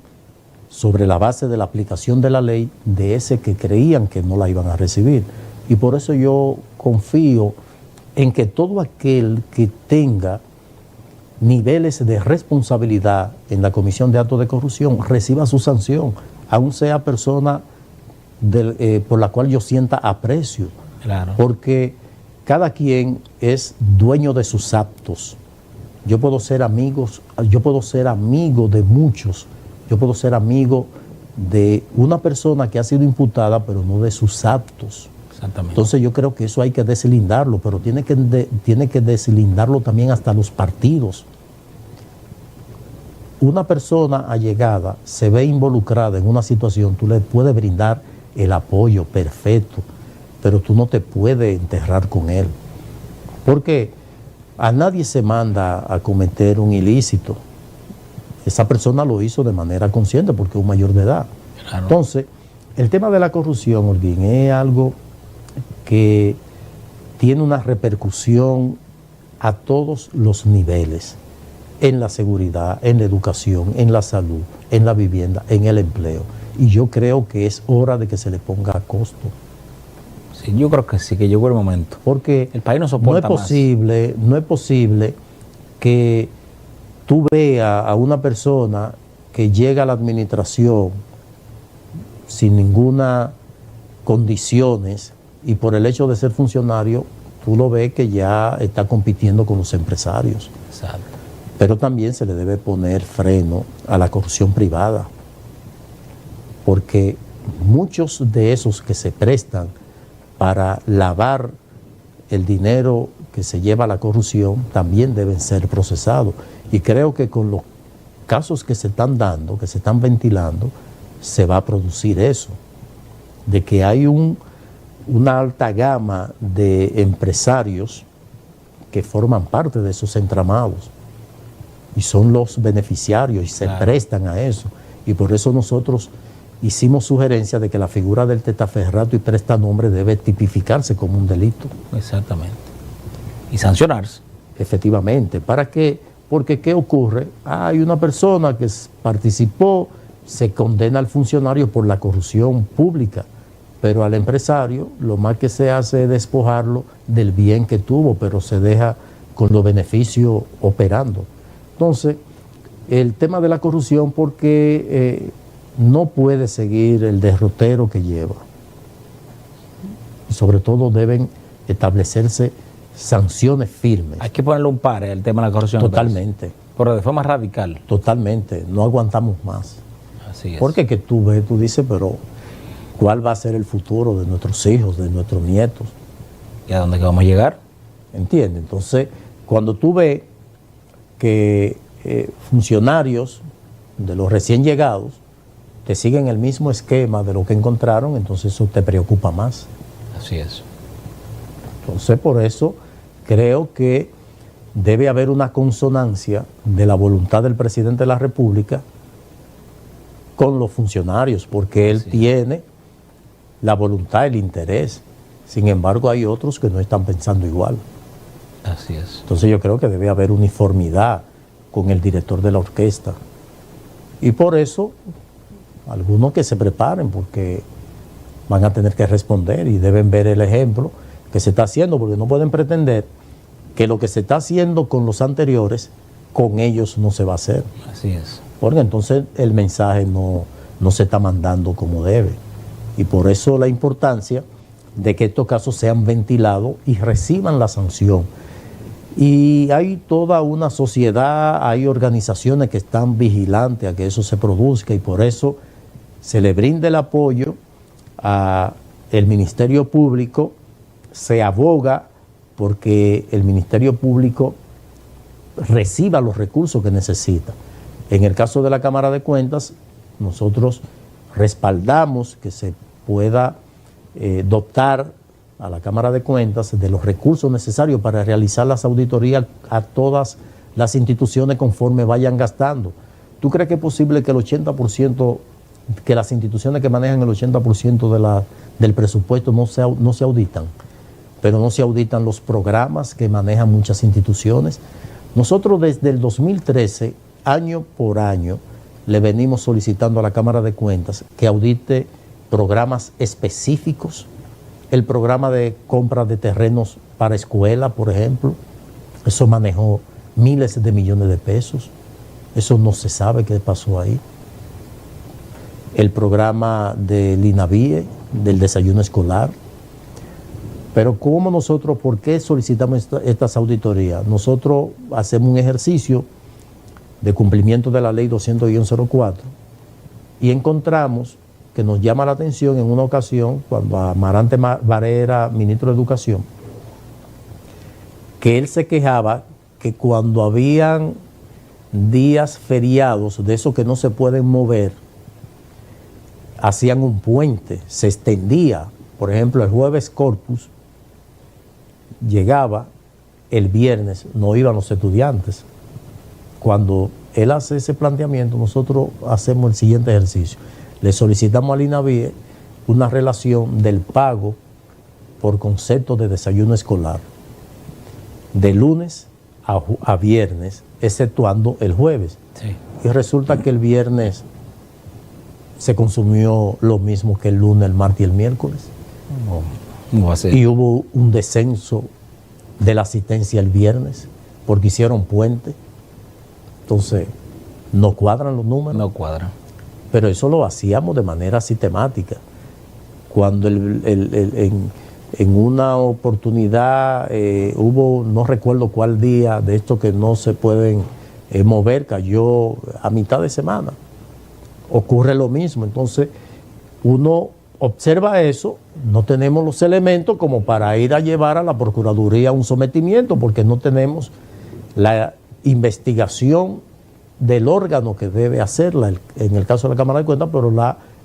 sobre la base de la aplicación de la ley de ese que creían que no la iban a recibir. Y por eso yo confío en que todo aquel que tenga niveles de responsabilidad en la comisión de actos de corrupción reciba su sanción, aun sea persona por la cual yo sienta aprecio. Porque cada quien es dueño de sus actos. Yo puedo ser amigo de muchos. Yo puedo ser amigo de una persona que ha sido imputada, pero no de sus actos. Exactamente. Entonces yo creo que eso hay que deslindarlo, pero tiene que deslindarlo también hasta los partidos. Una persona allegada se ve involucrada en una situación, tú le puedes brindar el apoyo perfecto, pero tú no te puedes enterrar con él. Porque a nadie se manda a cometer un ilícito. Esa persona lo hizo de manera consciente porque es un mayor de edad. Entonces, el tema de la corrupción, Holguín, es algo que tiene una repercusión a todos los niveles, en la seguridad, en la educación, en la salud, en la vivienda, en el empleo. Y yo creo que es hora de que se le ponga a costo. Sí, yo creo que sí, que llegó el momento. Porque el país no soporta no es posible que tú veas a una persona que llega a la administración sin ninguna condiciones y por el hecho de ser funcionario, tú lo ves que ya está compitiendo con los empresarios. Exacto. Pero también se le debe poner freno a la corrupción privada, porque muchos de esos que se prestan para lavar el dinero que se lleva a la corrupción también deben ser procesados. Y creo que con los casos que se están dando, que se están ventilando, se va a producir eso, de que hay una alta gama de empresarios que forman parte de esos entramados y son los beneficiarios y se prestan a eso. Y por eso nosotros hicimos sugerencia de que la figura del testaferrato y prestanombre debe tipificarse como un delito. Exactamente. Y sancionarse. Efectivamente. ¿Para qué? Porque ¿qué ocurre? Hay una persona que participó, se condena al funcionario por la corrupción pública, pero al empresario lo más que se hace es despojarlo del bien que tuvo, pero se deja con los beneficios operando. Entonces, el tema de la corrupción, porque no puede seguir el derrotero que lleva. Y sobre todo deben establecerse sanciones firmes. Hay que ponerle un par al tema de la corrupción. Totalmente. Pero de forma radical. Totalmente. No aguantamos más. Así es. Porque que tú ves, tú dices, pero ¿cuál va a ser el futuro de nuestros hijos, de nuestros nietos? ¿Y a dónde vamos a llegar? ¿Entiendes? Entonces, cuando tú ves que funcionarios de los recién llegados te siguen el mismo esquema de lo que encontraron, entonces eso te preocupa más. Así es. Entonces, por eso creo que debe haber una consonancia de la voluntad del presidente de la República con los funcionarios, porque él tiene la voluntad, el interés. Sin embargo, hay otros que no están pensando igual. Así es. Entonces yo creo que debe haber uniformidad con el director de la orquesta. Y por eso, algunos que se preparen, porque van a tener que responder y deben ver el ejemplo que se está haciendo, porque no pueden pretender que lo que se está haciendo con los anteriores, con ellos no se va a hacer. Así es. Porque entonces el mensaje no se está mandando como debe. Y por eso la importancia de que estos casos sean ventilados y reciban la sanción. Y hay toda una sociedad, hay organizaciones que están vigilantes a que eso se produzca, y por eso se le brinda el apoyo al Ministerio Público, se aboga porque el Ministerio Público reciba los recursos que necesita. En el caso de la Cámara de Cuentas, nosotros respaldamos que se pueda dotar a la Cámara de Cuentas de los recursos necesarios para realizar las auditorías a todas las instituciones conforme vayan gastando. ¿Tú crees que es posible que el 80%, que las instituciones que manejan el 80% del presupuesto no se auditan? Pero no se auditan los programas que manejan muchas instituciones. Nosotros desde el 2013, año por año, le venimos solicitando a la Cámara de Cuentas que audite programas específicos. El programa de compra de terrenos para escuela, por ejemplo, eso manejó miles de millones de pesos. Eso no se sabe qué pasó ahí. El programa del INAVIE, del desayuno escolar. Pero ¿cómo nosotros, por qué solicitamos estas auditorías? Nosotros hacemos un ejercicio de cumplimiento de la ley 200-04 y encontramos que nos llama la atención en una ocasión, cuando Amarante Baré era ministro de Educación, que él se quejaba que cuando habían días feriados, de esos que no se pueden mover, hacían un puente, se extendía. Por ejemplo, el jueves Corpus llegaba, el viernes no iban los estudiantes. Cuando él hace ese planteamiento, nosotros hacemos el siguiente ejercicio. Le solicitamos al INAVIE una relación del pago por concepto de desayuno escolar, de lunes a viernes, exceptuando el jueves. Sí. Y resulta que el viernes se consumió lo mismo que el lunes, el martes y el miércoles. No va a ser. Y hubo un descenso de la asistencia el viernes porque hicieron puente. Entonces, no cuadran los números. No cuadran. Pero eso lo hacíamos de manera sistemática. Cuando en una oportunidad hubo, no recuerdo cuál día de estos que no se pueden mover, cayó a mitad de semana. Ocurre lo mismo. Entonces, uno observa eso, no tenemos los elementos como para ir a llevar a la Procuraduría un sometimiento, porque no tenemos la investigación del órgano que debe hacerla, en el caso de la Cámara de Cuentas, pero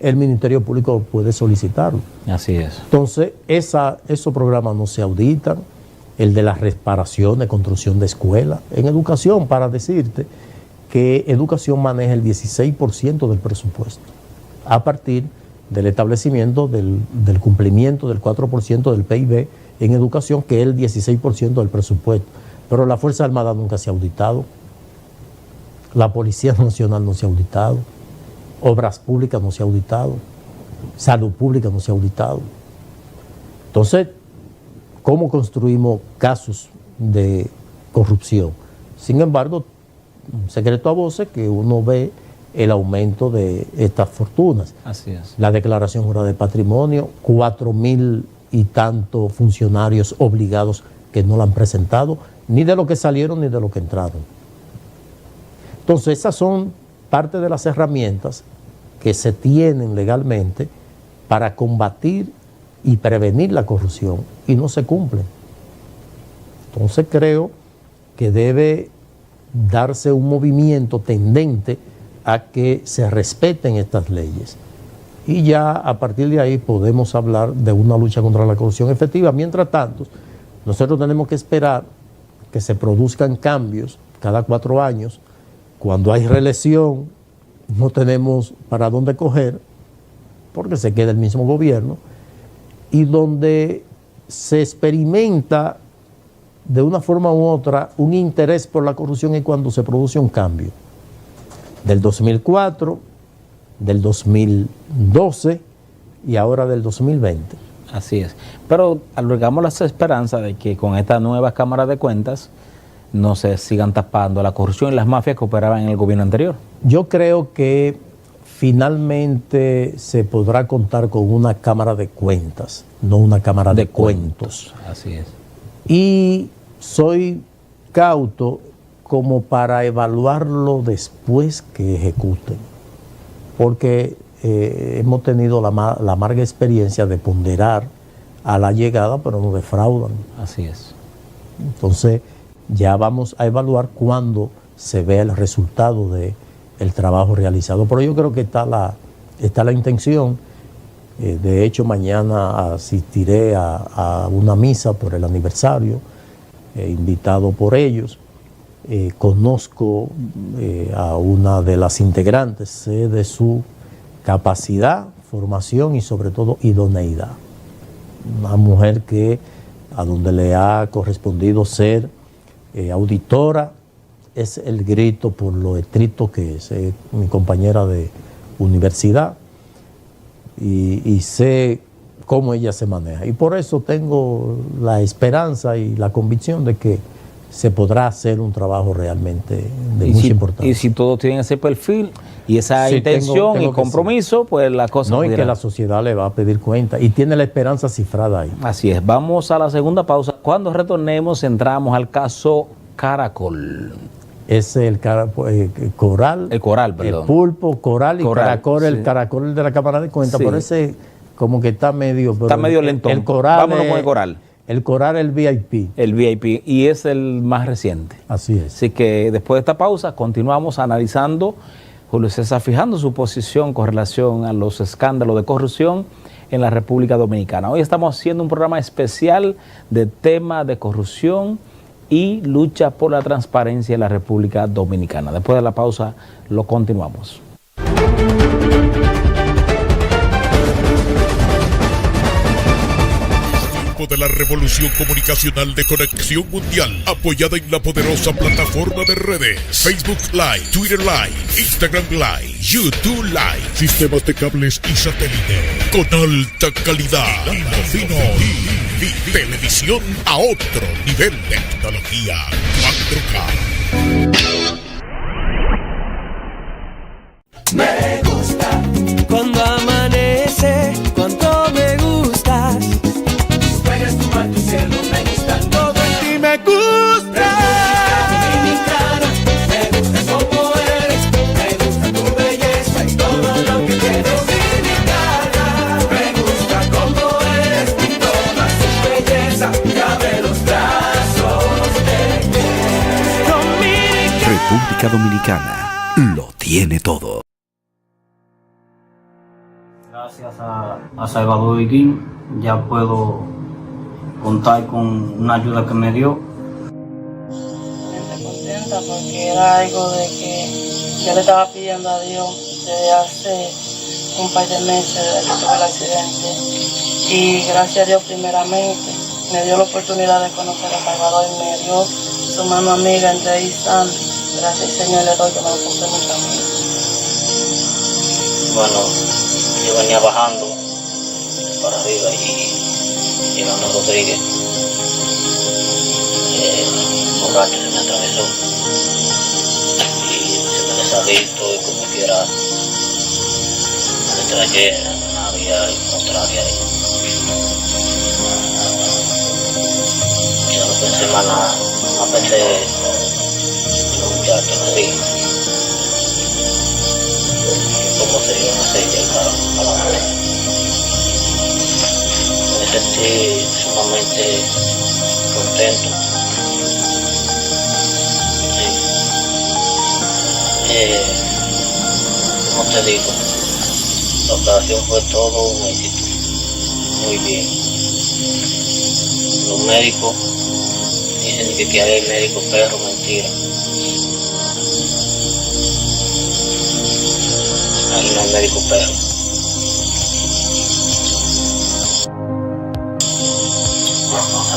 el Ministerio Público puede solicitarlo. Así es. Entonces, esos programas no se auditan. El de la reparación, de construcción de escuelas. En educación, para decirte que educación maneja el 16% del presupuesto, a partir del establecimiento del cumplimiento del 4% del PIB en educación, que es el 16% del presupuesto. Pero la Fuerza Armada nunca se ha auditado, la Policía Nacional no se ha auditado, Obras Públicas no se ha auditado, Salud Pública no se ha auditado. Entonces, ¿cómo construimos casos de corrupción? Sin embargo, un secreto a voces que uno ve el aumento de estas fortunas. Así es. La declaración jurada de patrimonio, 4,000 y tantos funcionarios obligados que no la han presentado, ni de lo que salieron ni de lo que entraron. Entonces, esas son parte de las herramientas que se tienen legalmente para combatir y prevenir la corrupción, y no se cumplen. Entonces creo que debe darse un movimiento tendente a que se respeten estas leyes. Y ya a partir de ahí podemos hablar de una lucha contra la corrupción efectiva. Mientras tanto, nosotros tenemos que esperar que se produzcan cambios cada 4 años. Cuando hay reelección, no tenemos para dónde coger, porque se queda el mismo gobierno, y donde se experimenta de una forma u otra un interés por la corrupción es cuando se produce un cambio. Del 2004, del 2012 y ahora del 2020. Así es. Pero albergamos las esperanzas de que con esta nueva Cámara de Cuentas no se sigan tapando la corrupción y las mafias que operaban en el gobierno anterior. Yo creo que finalmente se podrá contar con una Cámara de Cuentas, no una Cámara de cuentos. Así es. Y soy cauto como para evaluarlo después que ejecuten, porque hemos tenido la amarga experiencia de ponderar a la llegada, pero no defraudan. Así es. Entonces, ya vamos a evaluar cuando se vea el resultado del trabajo realizado. Pero yo creo que está la intención. De hecho, mañana asistiré a una misa por el aniversario, invitado por ellos. Conozco a una de las integrantes, sé de su capacidad, formación y sobre todo idoneidad. Una mujer que a donde le ha correspondido ser auditora, es el grito por lo estricto que es. Mi compañera de universidad y sé cómo ella se maneja. Y por eso tengo la esperanza y la convicción de que se podrá hacer un trabajo realmente de mucha importancia. Y si todos tienen ese perfil y esa intención y compromiso, pues la cosa... No, y que la sociedad le va a pedir cuenta y tiene la esperanza cifrada ahí. Así es. Vamos a la segunda pausa. Cuando retornemos, entramos al caso Caracol. Es el coral. El coral, perdón. El pulpo, coral y caracol, sí. El caracol de la Cámara de Cuentas. Sí. Por ese como que está medio... Está medio lentón. El coral. Vámonos con el coral. El coral, el VIP. El VIP, y es el más reciente. Así es. Así que después de esta pausa continuamos analizando, Julio César fijando su posición con relación a los escándalos de corrupción en la República Dominicana. Hoy estamos haciendo un programa especial de tema de corrupción y lucha por la transparencia en la República Dominicana. Después de la pausa lo continuamos. De la revolución comunicacional de Conexión Mundial, apoyada en la poderosa plataforma de redes Facebook Live, Twitter Live, Instagram Live, YouTube Live, sistemas de cables y satélite con alta calidad, fino y televisión a otro nivel de tecnología 4K. Me gusta cuando amanece, cuando me gustas. Juegas tu mar, tu cielo, me gusta todo en ti, me gusta. Dominicana, me gusta como eres, me gusta tu belleza y todo lo que tienes. Dominicana, me gusta como eres y toda su belleza cabe los brazos de ti. República Dominicana lo tiene todo. Gracias a Salvador Holguín ya puedo contar con una ayuda que me dio. Estoy contenta porque era algo de que yo le estaba pidiendo a Dios desde hace un par de meses desde que tuve el accidente, y gracias a Dios primeramente me dio la oportunidad de conocer a Salvador y me dio su mano amiga entre y Sandy. Gracias al Señor le doy que me lo puse mucho amigo. Bueno, yo venía bajando para arriba y llegando a Rodríguez, borracho se me atravesó y se me desadicto y como quiera me traje en una vía contraria ahí. Ya no pensé más nada, no pensé en los muchachos así. Como sería una serie del carro a la muerte. Me sentí sumamente contento. Como te digo, la operación fue todo un éxito, muy bien. Los médicos dicen que hay médico perro, mentira. Ahí no hay médico perro.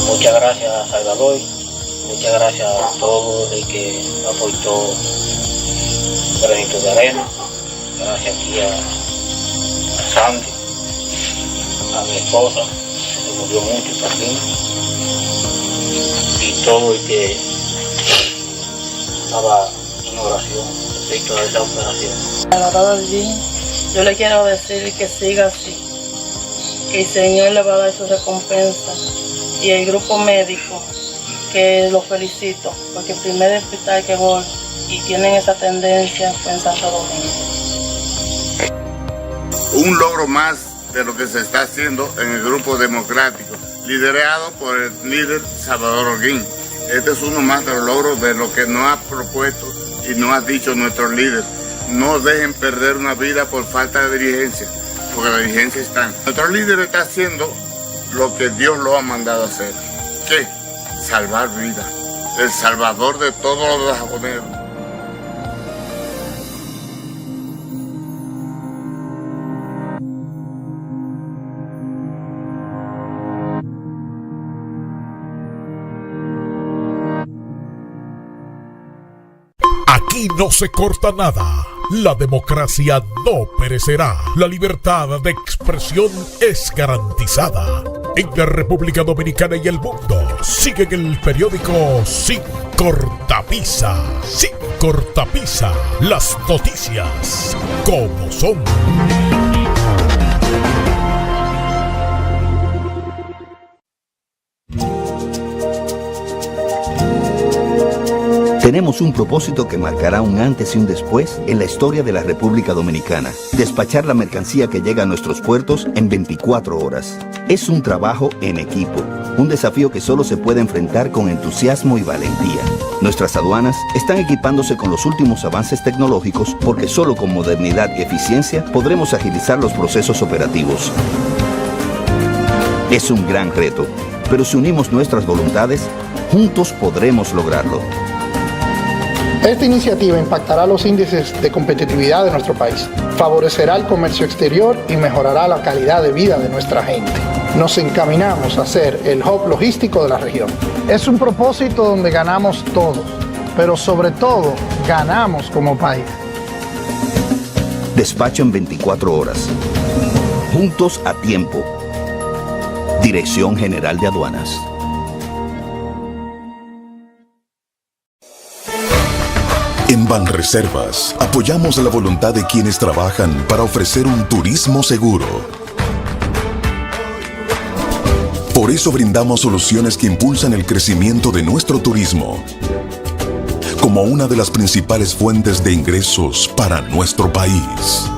Muchas gracias a Salvador, muchas gracias a todo el que aportó granito de arena. Gracias aquí a Sandy, a mi esposa, que se murió mucho también, y todo el que estaba en oración respecto a esa operación. Salvador Holguín, yo le quiero decir que siga así, que el Señor le va a dar su recompensa, y el grupo médico, que lo felicito, porque el primer hospital que voy y tienen esa tendencia fue en Santo Domingo. Un logro más de lo que se está haciendo en el grupo democrático, liderado por el líder Salvador Holguín. Este es uno más de los logros de lo que nos ha propuesto y nos ha dicho nuestro líder. No dejen perder una vida por falta de diligencia, porque la diligencia está. Nuestro líder está haciendo lo que Dios lo ha mandado a hacer. ¿Qué? Salvar vidas. El salvador de todos los japoneros. Aquí no se corta nada. La democracia no perecerá. La libertad de expresión es garantizada. En la República Dominicana y el mundo siguen el periódico Sin Cortapisa. Sin Cortapisa. Las noticias como son. Tenemos un propósito que marcará un antes y un después en la historia de la República Dominicana. Despachar la mercancía que llega a nuestros puertos en 24 horas. Es un trabajo en equipo, un desafío que solo se puede enfrentar con entusiasmo y valentía. Nuestras aduanas están equipándose con los últimos avances tecnológicos porque solo con modernidad y eficiencia podremos agilizar los procesos operativos. Es un gran reto, pero si unimos nuestras voluntades, juntos podremos lograrlo. Esta iniciativa impactará los índices de competitividad de nuestro país, favorecerá el comercio exterior y mejorará la calidad de vida de nuestra gente. Nos encaminamos a ser el hub logístico de la región. Es un propósito donde ganamos todos, pero sobre todo ganamos como país. Despacho en 24 horas. Juntos a tiempo. Dirección General de Aduanas. En Banreservas apoyamos la voluntad de quienes trabajan para ofrecer un turismo seguro. Por eso brindamos soluciones que impulsan el crecimiento de nuestro turismo, como una de las principales fuentes de ingresos para nuestro país.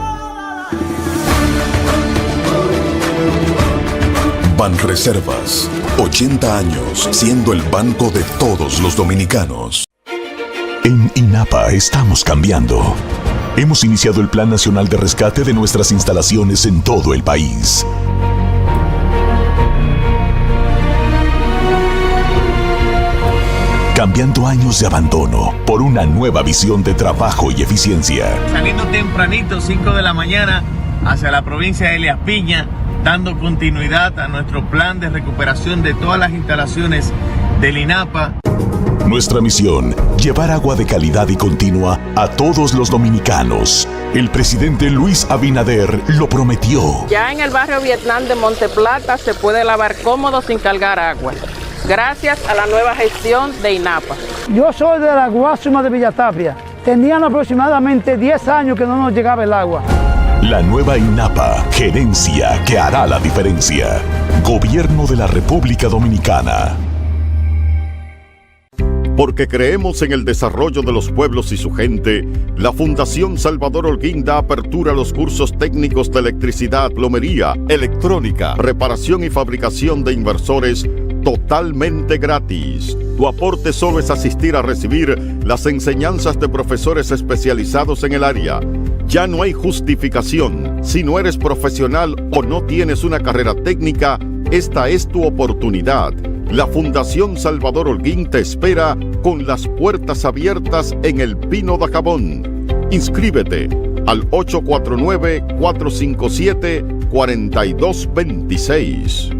Banreservas, 80 años siendo el banco de todos los dominicanos. En INAPA estamos cambiando Hemos iniciado el Plan Nacional de Rescate de nuestras instalaciones en todo el país. Cambiando años de abandono por una nueva visión de trabajo y eficiencia. Saliendo tempranito, 5 de la mañana, hacia la provincia de Elías Piña, dando continuidad a nuestro plan de recuperación de todas las instalaciones del INAPA. Nuestra misión, llevar agua de calidad y continua a todos los dominicanos. El presidente Luis Abinader lo prometió. Ya en el barrio Vietnam de Monteplata se puede lavar cómodo sin cargar agua, gracias a la nueva gestión de INAPA. Yo soy de la Guásima de Villatapia. Tenían aproximadamente 10 años que no nos llegaba el agua. La nueva INAPA, gerencia que hará la diferencia. Gobierno de la República Dominicana. Porque creemos en el desarrollo de los pueblos y su gente, la Fundación Salvador Holguín da apertura a los cursos técnicos de electricidad, plomería, electrónica, reparación y fabricación de inversores totalmente gratis. Tu aporte solo es asistir a recibir las enseñanzas de profesores especializados en el área. Ya no hay justificación. Si no eres profesional o no tienes una carrera técnica, esta es tu oportunidad. La Fundación Salvador Holguín te espera con las puertas abiertas en el Pino de Jabón. Inscríbete al 849-457-4226.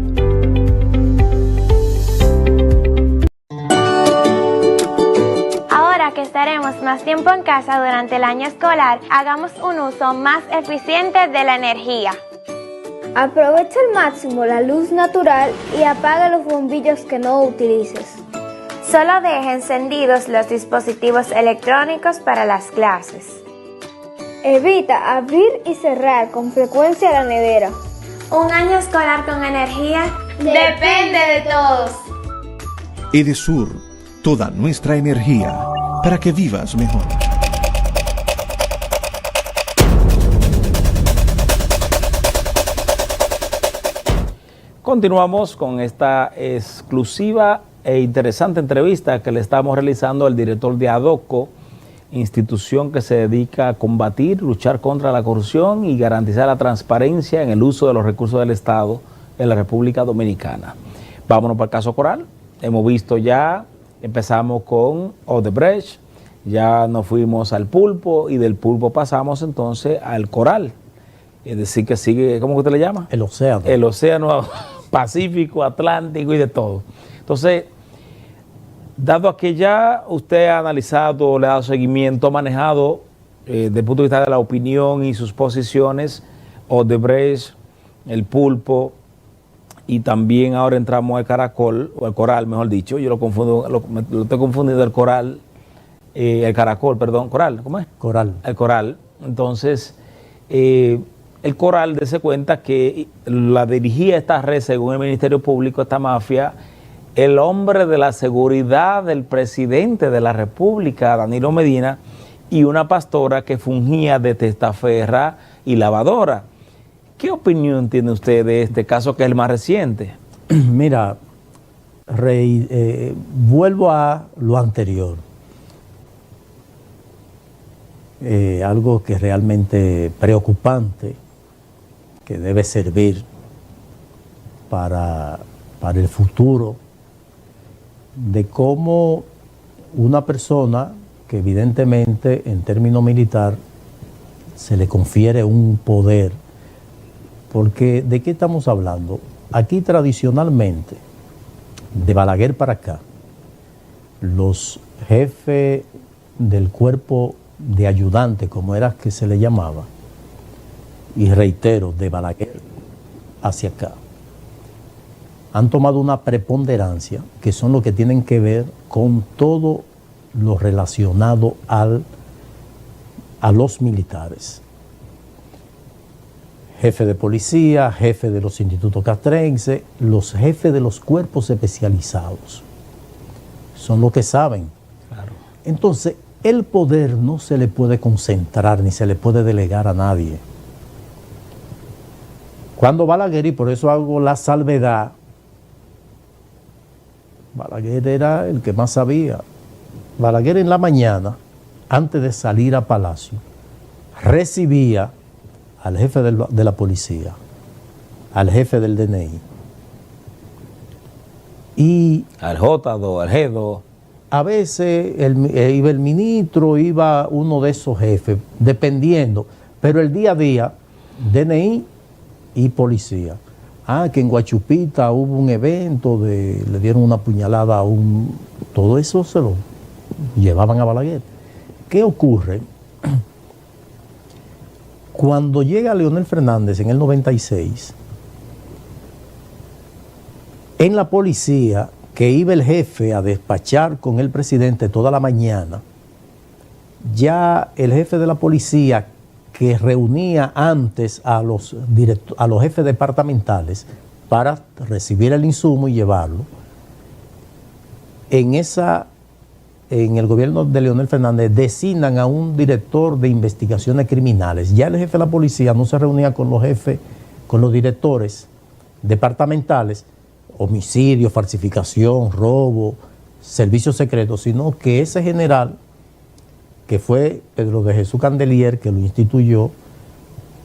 Ahora que estaremos más tiempo en casa durante el año escolar, hagamos un uso más eficiente de la energía. Aprovecha al máximo la luz natural y apaga los bombillos que no utilices. Solo deja encendidos los dispositivos electrónicos para las clases. Evita abrir y cerrar con frecuencia la nevera. Un año escolar con energía depende de todos. Edesur, toda nuestra energía para que vivas mejor. Continuamos con esta exclusiva e interesante entrevista que le estamos realizando al director de ADOCO, institución que se dedica a combatir, luchar contra la corrupción y garantizar la transparencia en el uso de los recursos del Estado en la República Dominicana. Vámonos para el caso Coral. Hemos visto ya, empezamos con Odebrecht, ya nos fuimos al Pulpo y del Pulpo pasamos entonces al Coral. Es decir, que sigue, ¿cómo usted le llama? El océano. El océano Pacífico, Atlántico y de todo. Entonces, dado a que ya usted ha analizado, le ha dado seguimiento, ha manejado desde el punto de vista de la opinión y sus posiciones, Odebrecht, el Pulpo, y también ahora entramos al Caracol, o al Coral, mejor dicho, yo lo confundo, lo estoy confundiendo el Coral, el Caracol, perdón, Coral, ¿cómo es? Coral. El Coral. Entonces, el Coral, dése cuenta que la dirigía esta red, según el Ministerio Público, esta mafia, el hombre de la seguridad del presidente de la República, Danilo Medina, y una pastora que fungía de testaferra y lavadora. ¿Qué opinión tiene usted de este caso, que es el más reciente? Mira, Rey, vuelvo a lo anterior. Algo que es realmente preocupante, que debe servir para el futuro, de cómo una persona que evidentemente en términos militar se le confiere un poder, porque ¿de qué estamos hablando? Aquí tradicionalmente, de Balaguer para acá, los jefes del cuerpo de ayudante, como era que se le llamaba, y reitero, de Balaguer hacia acá, han tomado una preponderancia, que son los que tienen que ver con todo lo relacionado a los militares. Jefe de policía, jefe de los institutos castrenses, los jefes de los cuerpos especializados, son los que saben. Claro. Entonces, el poder no se le puede concentrar ni se le puede delegar a nadie. Cuando Balaguer, y por eso hago la salvedad, Balaguer era el que más sabía. Balaguer en la mañana, antes de salir a Palacio, recibía al jefe de la policía, al jefe del DNI, y al J2, al G2. A veces iba el ministro, iba uno de esos jefes, dependiendo, pero el día a día, DNI y policía. Que en Guachupita hubo un evento, le dieron una puñalada a todo eso se lo llevaban a Balaguer. ¿Qué ocurre? Cuando llega Leonel Fernández en el 96, en la policía, que iba el jefe a despachar con el presidente toda la mañana, ya el jefe de la policía, que reunía antes a los jefes departamentales para recibir el insumo y llevarlo, en el gobierno de Leonel Fernández designan a un director de investigaciones criminales. Ya el jefe de la policía no se reunía con los directores departamentales, homicidio, falsificación, robo, servicios secretos, sino que ese general, que fue Pedro de Jesús Candelier, que lo instituyó,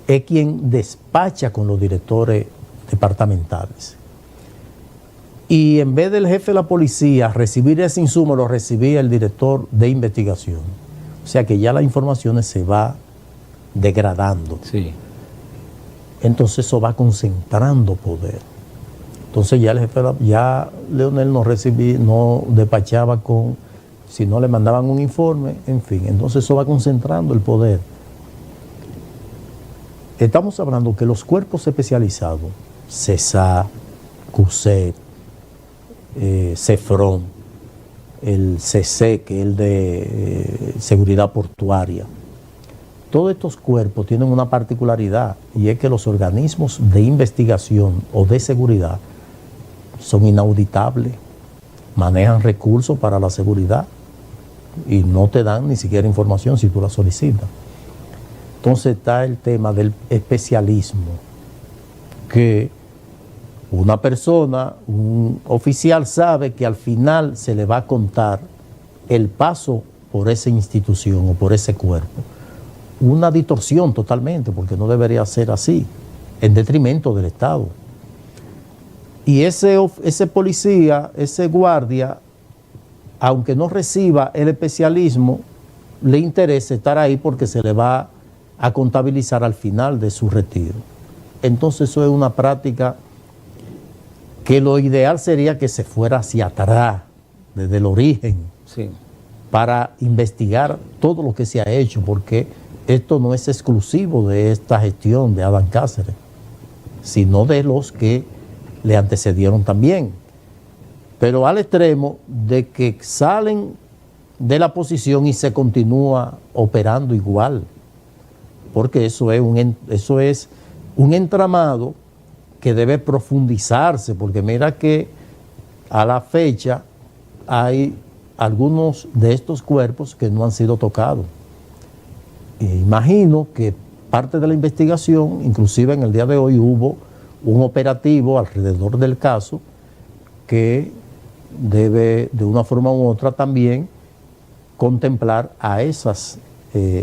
es quien despacha con los directores departamentales. Y en vez del jefe de la policía recibir ese insumo, lo recibía el director de investigación. O sea que ya las informaciones se va degradando. Sí. Entonces eso va concentrando poder. Entonces ya el jefe, ya Leonel no despachaba si no le mandaban un informe, en fin, entonces eso va concentrando el poder. Estamos hablando que los cuerpos especializados, CESA, CUSET, CEFRON, el CC, que es el de seguridad portuaria, todos estos cuerpos tienen una particularidad, y es que los organismos de investigación o de seguridad son inauditables, manejan recursos para la seguridad y no te dan ni siquiera información si tú la solicitas. Entonces está el tema del especialismo, que una persona, un oficial sabe que al final se le va a contar el paso por esa institución o por ese cuerpo. Una distorsión totalmente, porque no debería ser así, en detrimento del Estado. Y ese policía, ese guardia, aunque no reciba el especialismo, le interesa estar ahí porque se le va a contabilizar al final de su retiro. Entonces eso es una práctica que lo ideal sería que se fuera hacia atrás, desde el origen, sí, para investigar todo lo que se ha hecho, porque esto no es exclusivo de esta gestión de Adán Cáceres, sino de los que le antecedieron también. Pero al extremo de que salen de la posición y se continúa operando igual, porque eso es un entramado que debe profundizarse, porque mira que a la fecha hay algunos de estos cuerpos que no han sido tocados. Imagino que parte de la investigación, inclusive en el día de hoy hubo un operativo alrededor del caso que debe de una forma u otra también contemplar a esas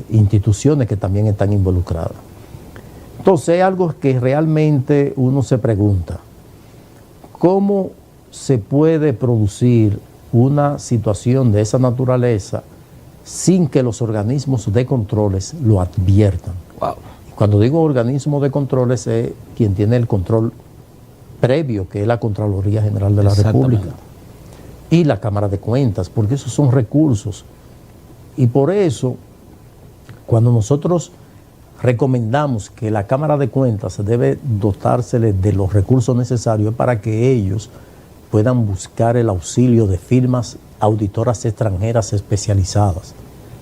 instituciones que también están involucradas. Entonces es algo que realmente uno se pregunta, ¿cómo se puede producir una situación de esa naturaleza sin que los organismos de controles lo adviertan? Wow. Cuando digo organismo de controles es quien tiene el control previo, que es la Contraloría General de la República y la Cámara de Cuentas, porque esos son recursos. Y por eso, cuando nosotros recomendamos que la Cámara de Cuentas debe dotársele de los recursos necesarios para que ellos puedan buscar el auxilio de firmas auditoras extranjeras especializadas,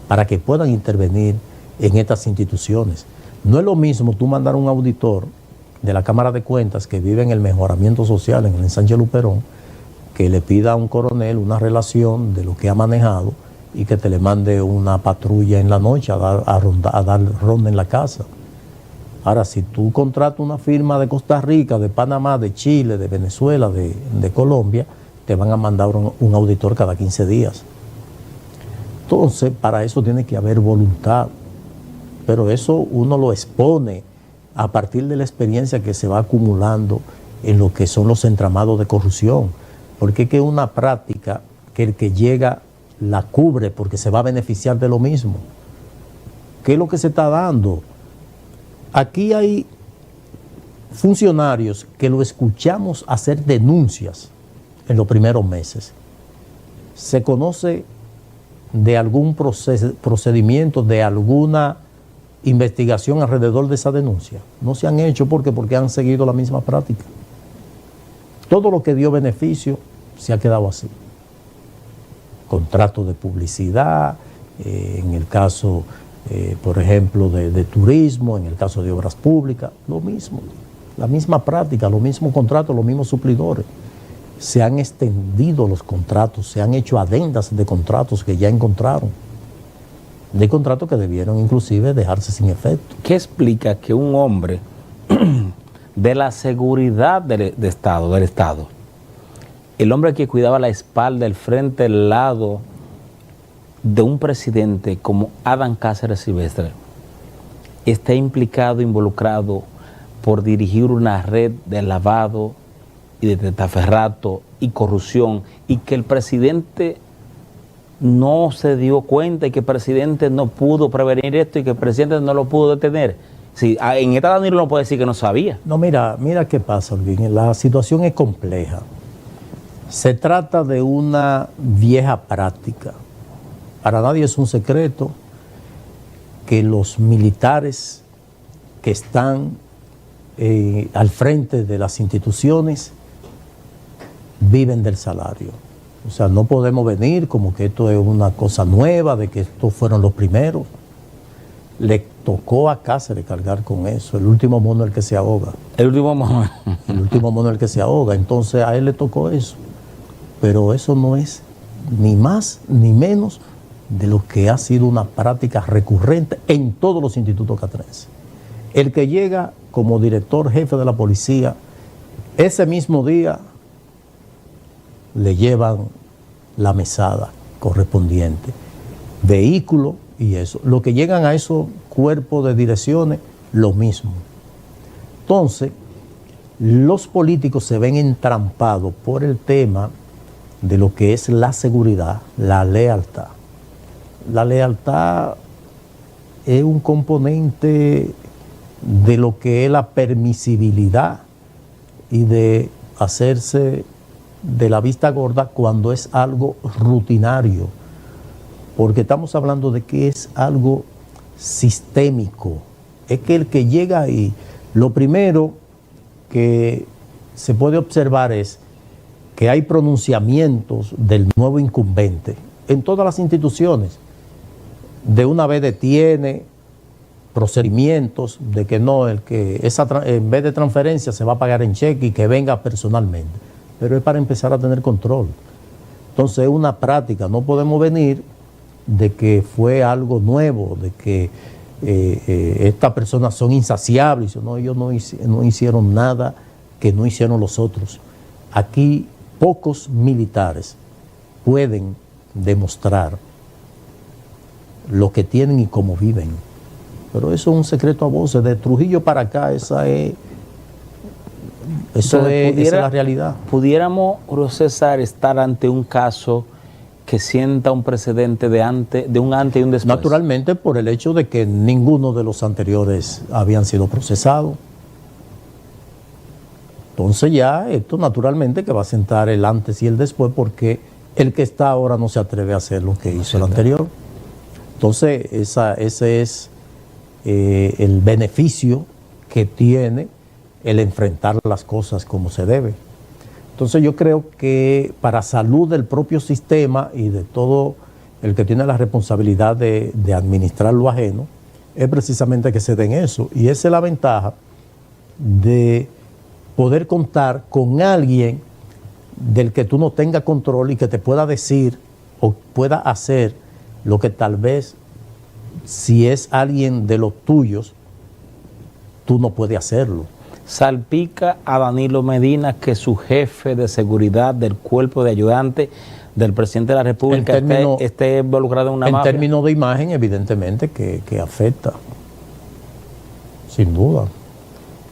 para que puedan intervenir en estas instituciones. No es lo mismo tú mandar un auditor de la Cámara de Cuentas que vive en el mejoramiento social, en el ensanche Luperón, que le pida a un coronel una relación de lo que ha manejado y que te le mande una patrulla en la noche a dar ronda en la casa. Ahora, si tú contratas una firma de Costa Rica, de Panamá, de Chile, de Venezuela, de Colombia, te van a mandar un auditor cada 15 días. Entonces, para eso tiene que haber voluntad. pero eso uno lo expone a partir de la experiencia que se va acumulando en lo que son los entramados de corrupción, porque es que una práctica que el que llega la cubre porque se va a beneficiar de lo mismo. ¿Qué es lo que se está dando? Aquí hay funcionarios que lo escuchamos hacer denuncias en los primeros meses. Se conoce de algún procedimiento, de alguna investigación alrededor de esa denuncia. No se han hecho porque han seguido la misma práctica. Todo lo que dio beneficio se ha quedado así. Contratos de publicidad, en el caso, por ejemplo, de turismo, en el caso de obras públicas, lo mismo. La misma práctica, los mismos contratos, los mismos suplidores. Se han extendido los contratos, se han hecho adendas de contratos que ya encontraron. De contratos que debieron inclusive dejarse sin efecto. ¿Qué explica que un hombre de la seguridad del Estado, el hombre que cuidaba la espalda, el frente, el lado de un presidente como Adán Cáceres Silvestre, está implicado, involucrado por dirigir una red de lavado y de testaferrato y corrupción, y que el presidente no se dio cuenta y que el presidente no pudo prevenir esto y que el presidente no lo pudo detener? Sí, en esta Danilo no puede decir que no sabía. No, mira qué pasa, Olguín. La situación es compleja. Se trata de una vieja práctica. Para nadie es un secreto que los militares que están al frente de las instituciones viven del salario. O sea, no podemos venir como que esto es una cosa nueva, de que estos fueron los primeros. Le tocó a Cáceres cargar con eso. El último mono es el que se ahoga. El último mono. El último mono es el que se ahoga. Entonces a él le tocó eso. Pero eso no es ni más ni menos de lo que ha sido una práctica recurrente en todos los institutos castrenses. El que llega como director jefe de la policía, ese mismo día le llevan la mesada correspondiente, vehículo y eso. Los que llegan a esos cuerpos de direcciones, lo mismo. Entonces, los políticos se ven entrampados por el tema de lo que es la seguridad, la lealtad. La lealtad es un componente de lo que es la permisibilidad y de hacerse de la vista gorda cuando es algo rutinario, porque estamos hablando de que es algo sistémico. Es que el que llega ahí, lo primero que se puede observar es que hay pronunciamientos del nuevo incumbente en todas las instituciones. De una vez detiene procedimientos de que no, el que en vez de transferencia se va a pagar en cheque y que venga personalmente. Pero es para empezar a tener control. Entonces es una práctica, no podemos venir de que fue algo nuevo, de que estas personas son insaciables. No, ellos no hicieron nada que no hicieron los otros. Aquí pocos militares pueden demostrar lo que tienen y cómo viven. Pero eso es un secreto a voces. De Trujillo para acá, esa es la realidad. ¿Pudiéramos, César, estar ante un caso que sienta un precedente de un antes y un después? Naturalmente, por el hecho de que ninguno de los anteriores habían sido procesados. Entonces ya esto naturalmente que va a sentar el antes y el después, porque el que está ahora no se atreve a hacer lo que hizo el anterior. Entonces ese es el beneficio que tiene el enfrentar las cosas como se debe. Entonces yo creo que para salud del propio sistema y de todo el que tiene la responsabilidad de administrar lo ajeno, es precisamente que se den eso. Y esa es la ventaja de poder contar con alguien del que tú no tengas control y que te pueda decir o pueda hacer lo que tal vez, si es alguien de los tuyos, tú no puedes hacerlo. Salpica a Danilo Medina que su jefe de seguridad del cuerpo de ayudantes del presidente de la República esté involucrado en una mafia. En términos de imagen, evidentemente que afecta. Sin duda.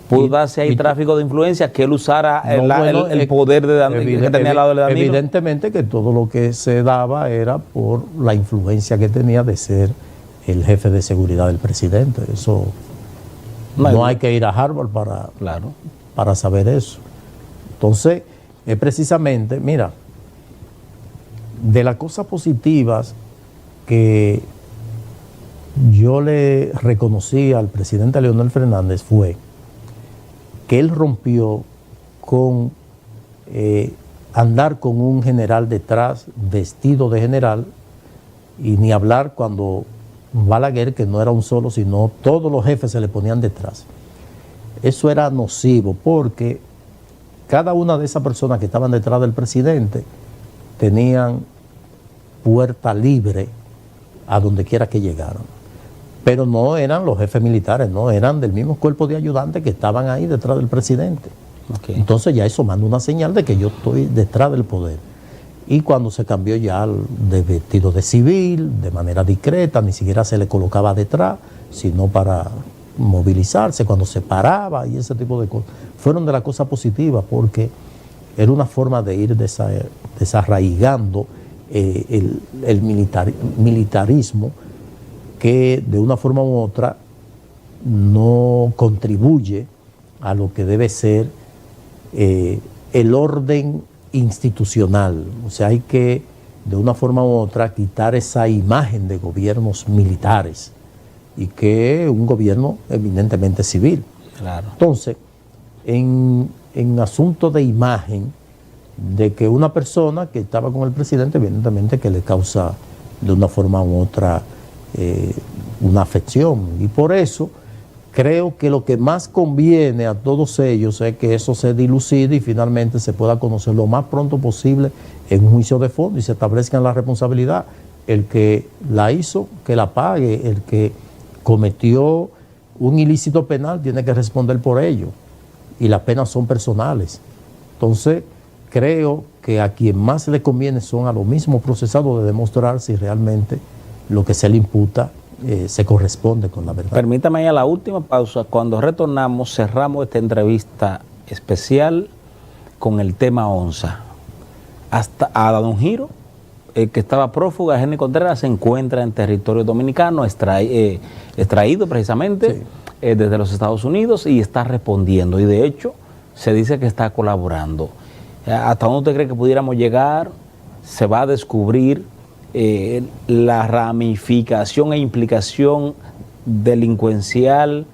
¿Pudo darse ahí tráfico de influencia, que él usara el poder que tenía al lado de Danilo? Evidentemente que todo lo que se daba era por la influencia que tenía de ser el jefe de seguridad del presidente. Eso no hay que ir a Harvard para saber eso. Entonces, es precisamente, mira, de las cosas positivas que yo le reconocí al presidente Leonel Fernández fue que él rompió con andar con un general detrás, vestido de general, y ni hablar cuando Balaguer, que no era un solo, sino todos los jefes se le ponían detrás. Eso era nocivo porque cada una de esas personas que estaban detrás del presidente tenían puerta libre a donde quiera que llegaran. Pero no eran los jefes militares, no, eran del mismo cuerpo de ayudantes que estaban ahí detrás del presidente. Okay. Entonces ya eso manda una señal de que yo estoy detrás del poder. Y cuando se cambió ya de vestido de civil, de manera discreta, ni siquiera se le colocaba detrás, sino para movilizarse, cuando se paraba y ese tipo de cosas, fueron de las cosas positivas porque era una forma de ir desarraigando el militarismo, que de una forma u otra no contribuye a lo que debe ser el orden institucional. O sea, hay que de una forma u otra quitar esa imagen de gobiernos militares y que un gobierno eminentemente civil. Claro. Entonces, en asunto de imagen, de que una persona que estaba con el presidente, evidentemente que le causa de una forma u otra una afección, y por eso creo que lo que más conviene a todos ellos es que eso se dilucide y finalmente se pueda conocer lo más pronto posible en un juicio de fondo y se establezca la responsabilidad. El que la hizo, que la pague; el que cometió un ilícito penal tiene que responder por ello, y las penas son personales. Entonces creo que a quien más le conviene son a los mismos procesados de demostrar si realmente lo que se le imputa se corresponde con la verdad. Permítame ir a la última pausa. Cuando retornamos, cerramos esta entrevista especial con el tema Onza. Hasta ha dado un giro. El que estaba prófuga, Henry Contreras, se encuentra en territorio dominicano, extraído precisamente desde los Estados Unidos, y está respondiendo. Y de hecho, se dice que está colaborando. ¿Hasta dónde usted cree que pudiéramos llegar? Se va a descubrir la ramificación e implicación delincuencial,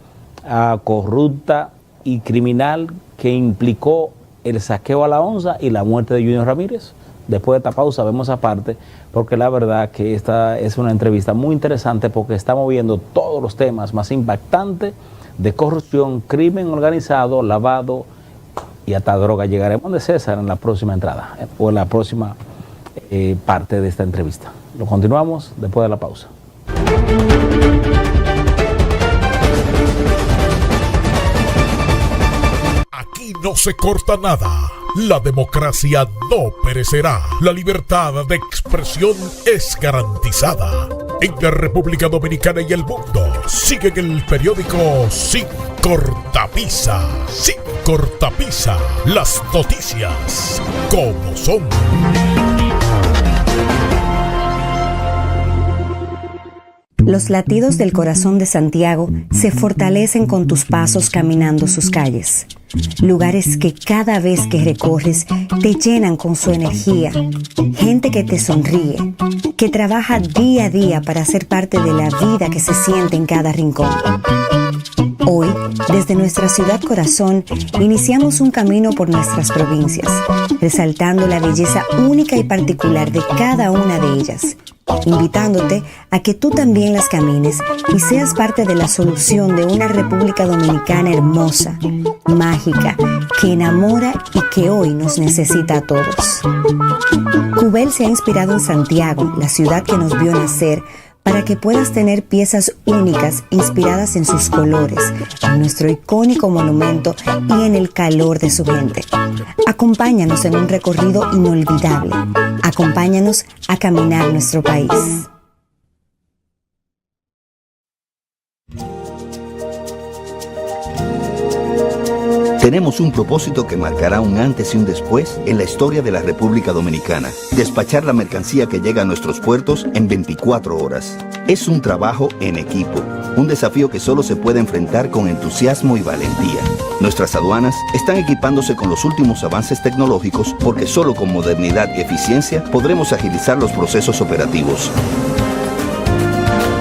corrupta y criminal que implicó el saqueo a la Onza y la muerte de Junior Ramírez. Después de esta pausa vemos aparte, porque la verdad que esta es una entrevista muy interesante porque estamos viendo todos los temas más impactantes de corrupción, crimen organizado, lavado y hasta droga. Llegaremos de César en la próxima entrada o en la próxima parte de esta entrevista. Lo continuamos después de la pausa. Aquí no se corta nada. La democracia no perecerá. La libertad de expresión es garantizada. En la República Dominicana y el mundo siguen el periódico Sin Cortapisa. Sin Cortapisa. Las noticias como son. Los latidos del corazón de Santiago se fortalecen con tus pasos caminando sus calles. Lugares que cada vez que recorres te llenan con su energía. Gente que te sonríe, que trabaja día a día para ser parte de la vida que se siente en cada rincón. Hoy, desde nuestra ciudad corazón, iniciamos un camino por nuestras provincias, resaltando la belleza única y particular de cada una de ellas, invitándote a que tú también las camines y seas parte de la solución de una República Dominicana hermosa, mágica, que enamora y que hoy nos necesita a todos. Cubel se ha inspirado en Santiago, la ciudad que nos vio nacer, para que puedas tener piezas únicas inspiradas en sus colores, en nuestro icónico monumento y en el calor de su gente. Acompáñanos en un recorrido inolvidable. Acompáñanos a caminar nuestro país. Tenemos un propósito que marcará un antes y un después en la historia de la República Dominicana. Despachar la mercancía que llega a nuestros puertos en 24 horas. Es un trabajo en equipo, un desafío que solo se puede enfrentar con entusiasmo y valentía. Nuestras aduanas están equipándose con los últimos avances tecnológicos porque solo con modernidad y eficiencia podremos agilizar los procesos operativos.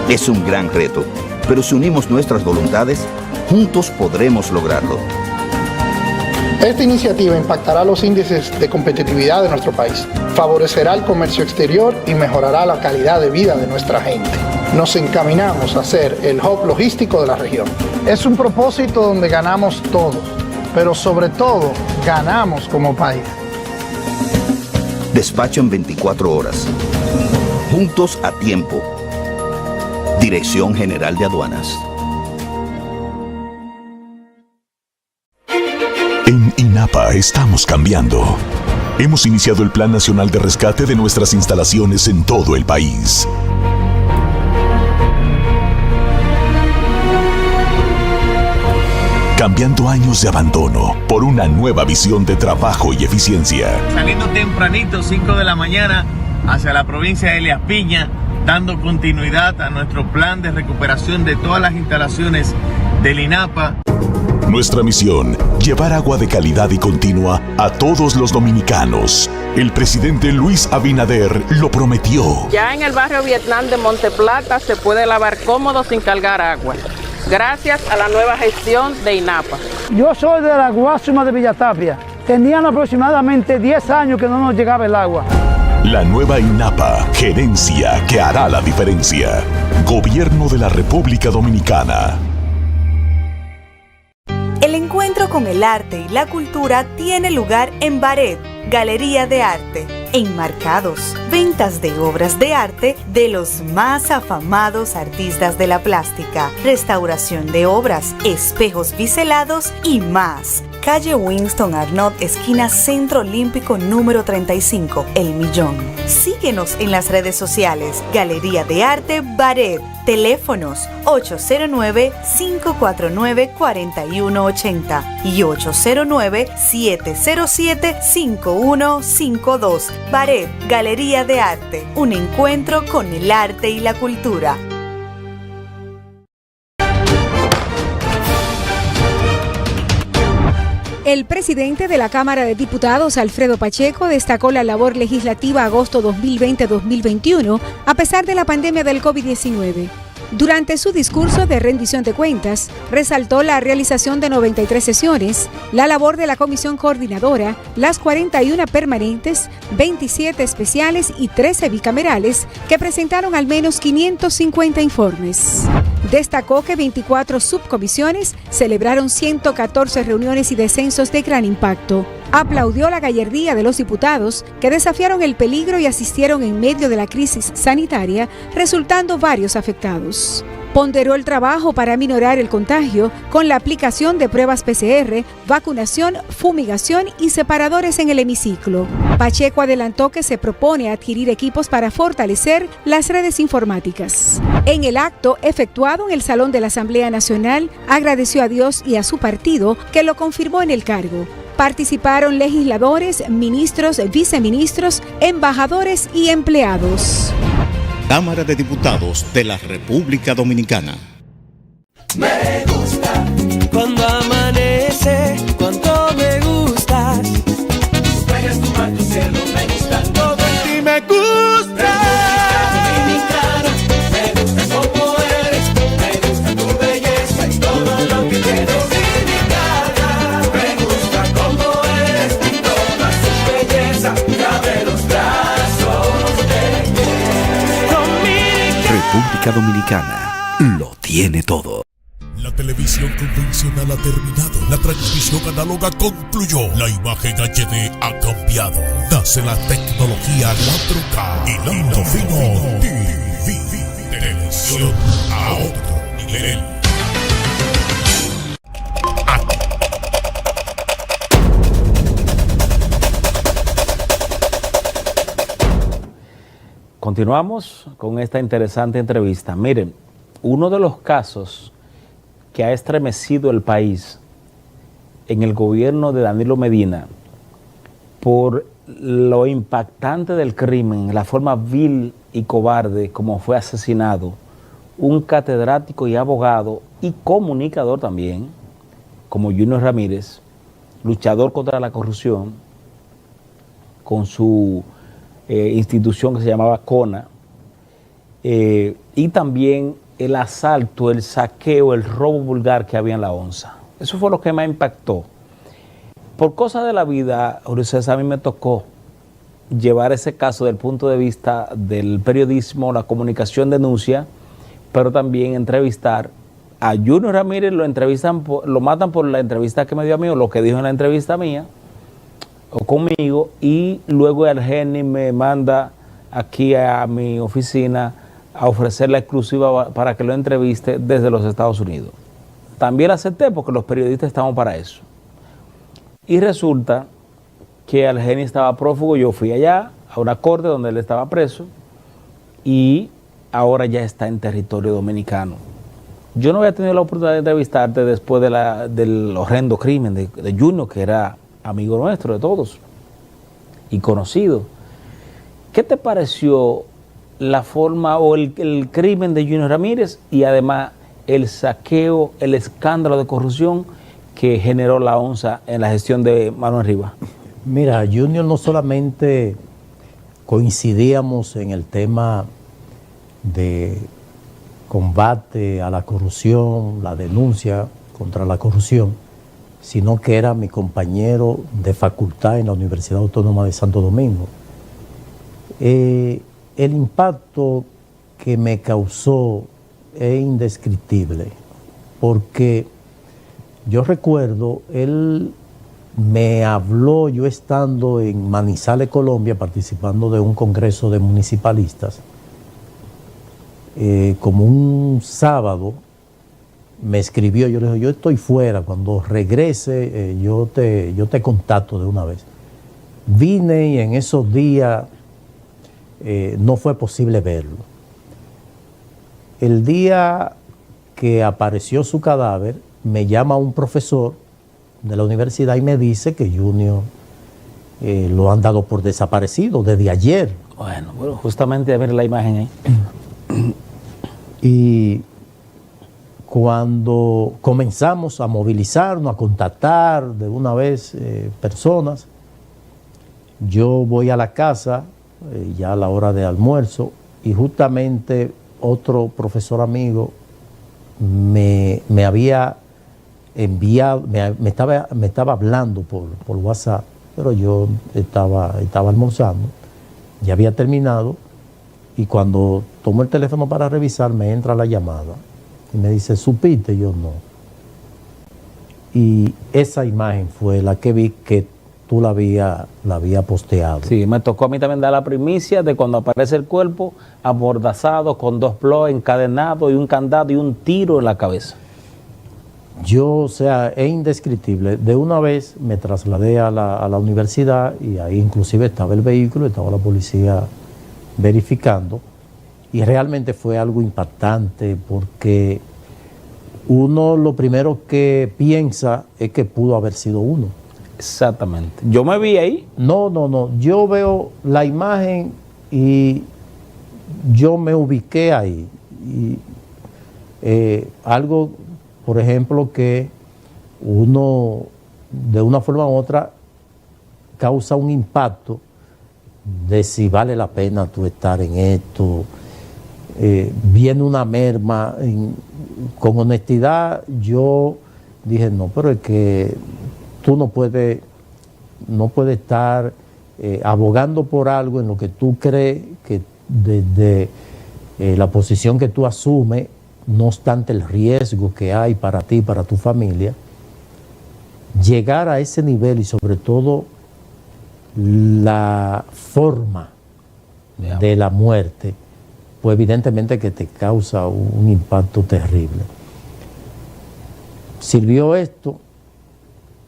Es un gran reto, pero si unimos nuestras voluntades, juntos podremos lograrlo. Esta iniciativa impactará los índices de competitividad de nuestro país, favorecerá el comercio exterior y mejorará la calidad de vida de nuestra gente. Nos encaminamos a ser el hub logístico de la región. Es un propósito donde ganamos todos, pero sobre todo ganamos como país. Despacho en 24 horas. Juntos a tiempo. Dirección General de Aduanas. En INAPA estamos cambiando. Hemos iniciado el Plan Nacional de Rescate de nuestras instalaciones en todo el país. Cambiando años de abandono por una nueva visión de trabajo y eficiencia. Saliendo tempranito, 5 de la mañana, hacia la provincia de Elías Piña, dando continuidad a nuestro plan de recuperación de todas las instalaciones del INAPA. Nuestra misión, llevar agua de calidad y continua a todos los dominicanos. El presidente Luis Abinader lo prometió. Ya en el barrio Vietnam de Monteplata se puede lavar cómodo sin cargar agua, gracias a la nueva gestión de INAPA. Yo soy de la Guasuma de Villatapia. Tenían aproximadamente 10 años que no nos llegaba el agua. La nueva INAPA, gerencia que hará la diferencia. Gobierno de la República Dominicana. El encuentro con el arte y la cultura tiene lugar en Baret, Galería de Arte. Enmarcados, ventas de obras de arte de los más afamados artistas de la plástica, restauración de obras, espejos biselados y más. Calle Winston Arnott, esquina Centro Olímpico número 35, El Millón. Síguenos en las redes sociales, Galería de Arte Baret. Teléfonos 809-549-4180 y 809-707-5152. Baret, Galería de Arte, un encuentro con el arte y la cultura. El presidente de la Cámara de Diputados, Alfredo Pacheco, destacó la labor legislativa agosto 2020-2021 a pesar de la pandemia del COVID-19. Durante su discurso de rendición de cuentas, resaltó la realización de 93 sesiones, la labor de la comisión coordinadora, las 41 permanentes, 27 especiales y 13 bicamerales que presentaron al menos 550 informes. Destacó que 24 subcomisiones celebraron 114 reuniones y descensos de gran impacto. Aplaudió la gallardía de los diputados que desafiaron el peligro y asistieron en medio de la crisis sanitaria, resultando varios afectados. Ponderó el trabajo para minorar el contagio con la aplicación de pruebas PCR, vacunación, fumigación y separadores en el hemiciclo. Pacheco adelantó que se propone adquirir equipos para fortalecer las redes informáticas. En el acto efectuado en el Salón de la Asamblea Nacional, agradeció a Dios y a su partido que lo confirmó en el cargo. Participaron legisladores, ministros, viceministros, embajadores y empleados. Cámara de Diputados de la República Dominicana. Me gusta cuando amanece, cuando me gustas. Puedes tomar tu cielo, me gusta todo en ti, me gusta. Dominicana, me gusta como eres, me gusta tu belleza y todo lo que tienes. Dominicana, me gusta como eres y toda su belleza cabe los brazos de República Dominicana lo tiene todo. La televisión convencional ha terminado. La transmisión análoga concluyó. La imagen HD ha cambiado. Nace la tecnología 4K y la Fino TV. Televisión a otro nivel. Continuamos con esta interesante entrevista. Miren, uno de los casos que ha estremecido el país en el gobierno de Danilo Medina por lo impactante del crimen, la forma vil y cobarde como fue asesinado un catedrático y abogado y comunicador también, como Junior Ramírez, luchador contra la corrupción, con su institución que se llamaba CONA, y también el asalto, el saqueo, el robo vulgar que había en la onza. Eso fue lo que más impactó. Por cosas de la vida, Julio César, a mí me tocó llevar ese caso del punto de vista del periodismo, la comunicación, denuncia, pero también entrevistar a Junior Ramírez. Lo matan por la entrevista que me dio a mí, o lo que dijo en la entrevista mía, o conmigo, y luego el Geni me manda aquí a mi oficina a ofrecer la exclusiva para que lo entreviste desde los Estados Unidos. También la acepté porque los periodistas estamos para eso. Y resulta que Algeni estaba prófugo, yo fui allá a una corte donde él estaba preso y ahora ya está en territorio dominicano. Yo no había tenido la oportunidad de entrevistarte después del horrendo crimen de Junior, que era amigo nuestro de todos y conocido. ¿Qué te pareció la forma o el crimen de Junior Ramírez y además el saqueo, el escándalo de corrupción que generó la ONSA en la gestión de Manuel Rivas? Mira, Junior, no solamente coincidíamos en el tema de combate a la corrupción, la denuncia contra la corrupción, sino que era mi compañero de facultad en la Universidad Autónoma de Santo Domingo. El impacto que me causó es indescriptible, porque yo recuerdo, él me habló, yo estando en Manizales, Colombia, participando de un congreso de municipalistas, como un sábado, me escribió, yo le dije, yo estoy fuera, cuando regrese yo te contacto de una vez. Vine y en esos días no fue posible verlo. El día que apareció su cadáver, me llama un profesor de la universidad y me dice que Junior lo han dado por desaparecido desde ayer. Bueno, justamente a ver la imagen ahí. Y cuando comenzamos a movilizarnos, a contactar de una vez personas, yo voy a la casa ya a la hora de almuerzo y justamente otro profesor amigo me había enviado, me estaba hablando por WhatsApp, pero yo estaba almorzando, ya había terminado, y cuando tomo el teléfono para revisar, me entra la llamada y me dice, ¿supiste? Yo no. Y esa imagen fue la que vi que tú la había posteado. Sí, me tocó a mí también dar la primicia de cuando aparece el cuerpo amordazado con 2 bloques encadenados y un candado y un tiro en la cabeza. Yo, o sea, es indescriptible. De una vez me trasladé a la universidad y ahí inclusive estaba el vehículo, estaba la policía verificando, y realmente fue algo impactante porque uno lo primero que piensa es que pudo haber sido uno. Exactamente. ¿Yo me vi ahí? No. Yo veo la imagen y yo me ubiqué ahí. Y, algo, por ejemplo, que uno de una forma u otra causa un impacto de si vale la pena tú estar en esto. Viene una merma. Con honestidad yo dije, no, pero es que tú no puedes estar abogando por algo en lo que tú crees que desde la posición que tú asumes, no obstante el riesgo que hay para ti, para tu familia, llegar a ese nivel y sobre todo la forma de la muerte, pues evidentemente que te causa un impacto terrible. Sirvió esto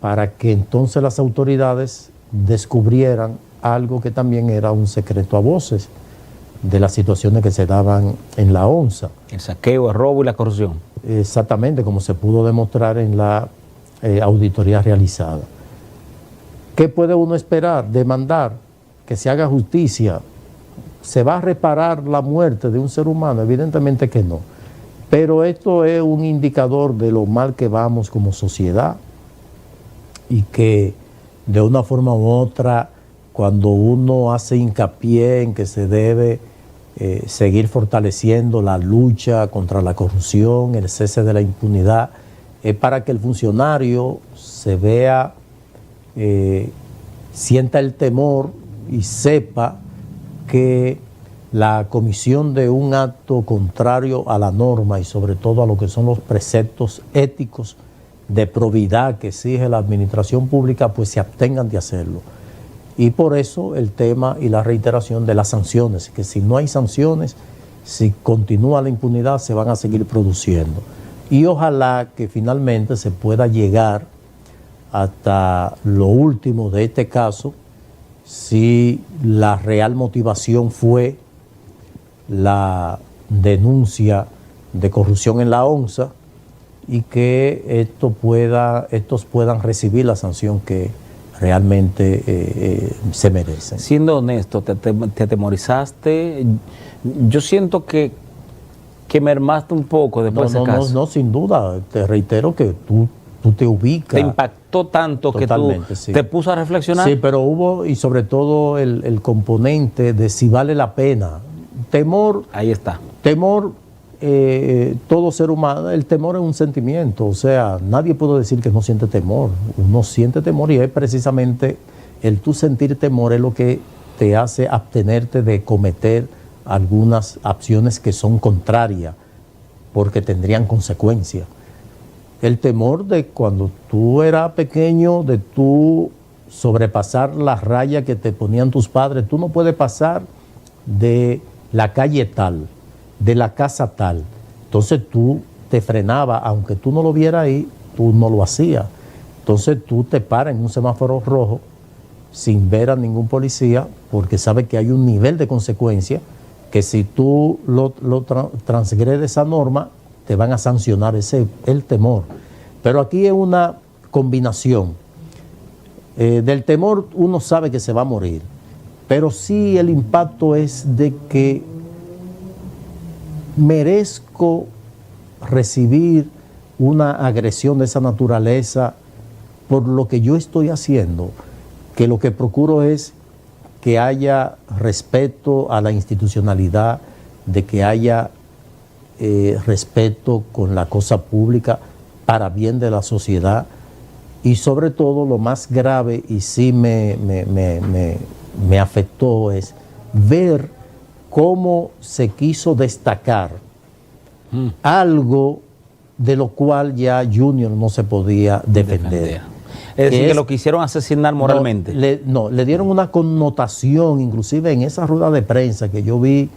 para que entonces las autoridades descubrieran algo que también era un secreto a voces de las situaciones que se daban en la ONSA. El saqueo, el robo y la corrupción. Exactamente, como se pudo demostrar en la auditoría realizada. ¿Qué puede uno esperar? Demandar que se haga justicia. ¿Se va a reparar la muerte de un ser humano? Evidentemente que no. Pero esto es un indicador de lo mal que vamos como sociedad y que de una forma u otra, cuando uno hace hincapié en que se debe seguir fortaleciendo la lucha contra la corrupción, el cese de la impunidad, es para que el funcionario se vea, sienta el temor y sepa que la comisión de un acto contrario a la norma y sobre todo a lo que son los preceptos éticos de probidad que exige la administración pública, pues se abstengan de hacerlo. Y por eso el tema y la reiteración de las sanciones, que si no hay sanciones, si continúa la impunidad, se van a seguir produciendo. Y ojalá que finalmente se pueda llegar hasta lo último de este caso, si la real motivación fue la denuncia de corrupción en la ONSA y que estos puedan recibir la sanción que realmente se merecen. Siendo honesto, ¿te atemorizaste? Yo siento que mermaste un poco después de ese caso. No, sin duda. Te reitero que tú te ubicas. ¿Te impactó tanto totalmente, que tú sí. te puso a reflexionar? Sí, pero hubo, y sobre todo el componente de si vale la pena. Temor. Ahí está. Temor, todo ser humano, el temor es un sentimiento. O sea, nadie puede decir que no siente temor. Uno siente temor y es precisamente el tú sentir temor es lo que te hace abstenerte de cometer algunas acciones que son contrarias porque tendrían consecuencias. El temor de cuando tú eras pequeño, de tú sobrepasar la raya que te ponían tus padres. Tú no puedes pasar de la calle tal, de la casa tal. Entonces tú te frenabas, aunque tú no lo vieras ahí, tú no lo hacías. Entonces tú te paras en un semáforo rojo sin ver a ningún policía porque sabes que hay un nivel de consecuencia que si tú transgredes esa norma, te van a sancionar. Ese es el temor. Pero aquí es una combinación. Del temor uno sabe que se va a morir, pero sí el impacto es de que merezco recibir una agresión de esa naturaleza por lo que yo estoy haciendo, que lo que procuro es que haya respeto a la institucionalidad, de que haya respeto con la cosa pública para bien de la sociedad y sobre todo lo más grave y sí me afectó es ver cómo se quiso destacar algo de lo cual ya Junior no se podía defender. Es decir, que lo quisieron asesinar moralmente. Le dieron una connotación, inclusive en esa rueda de prensa que yo vi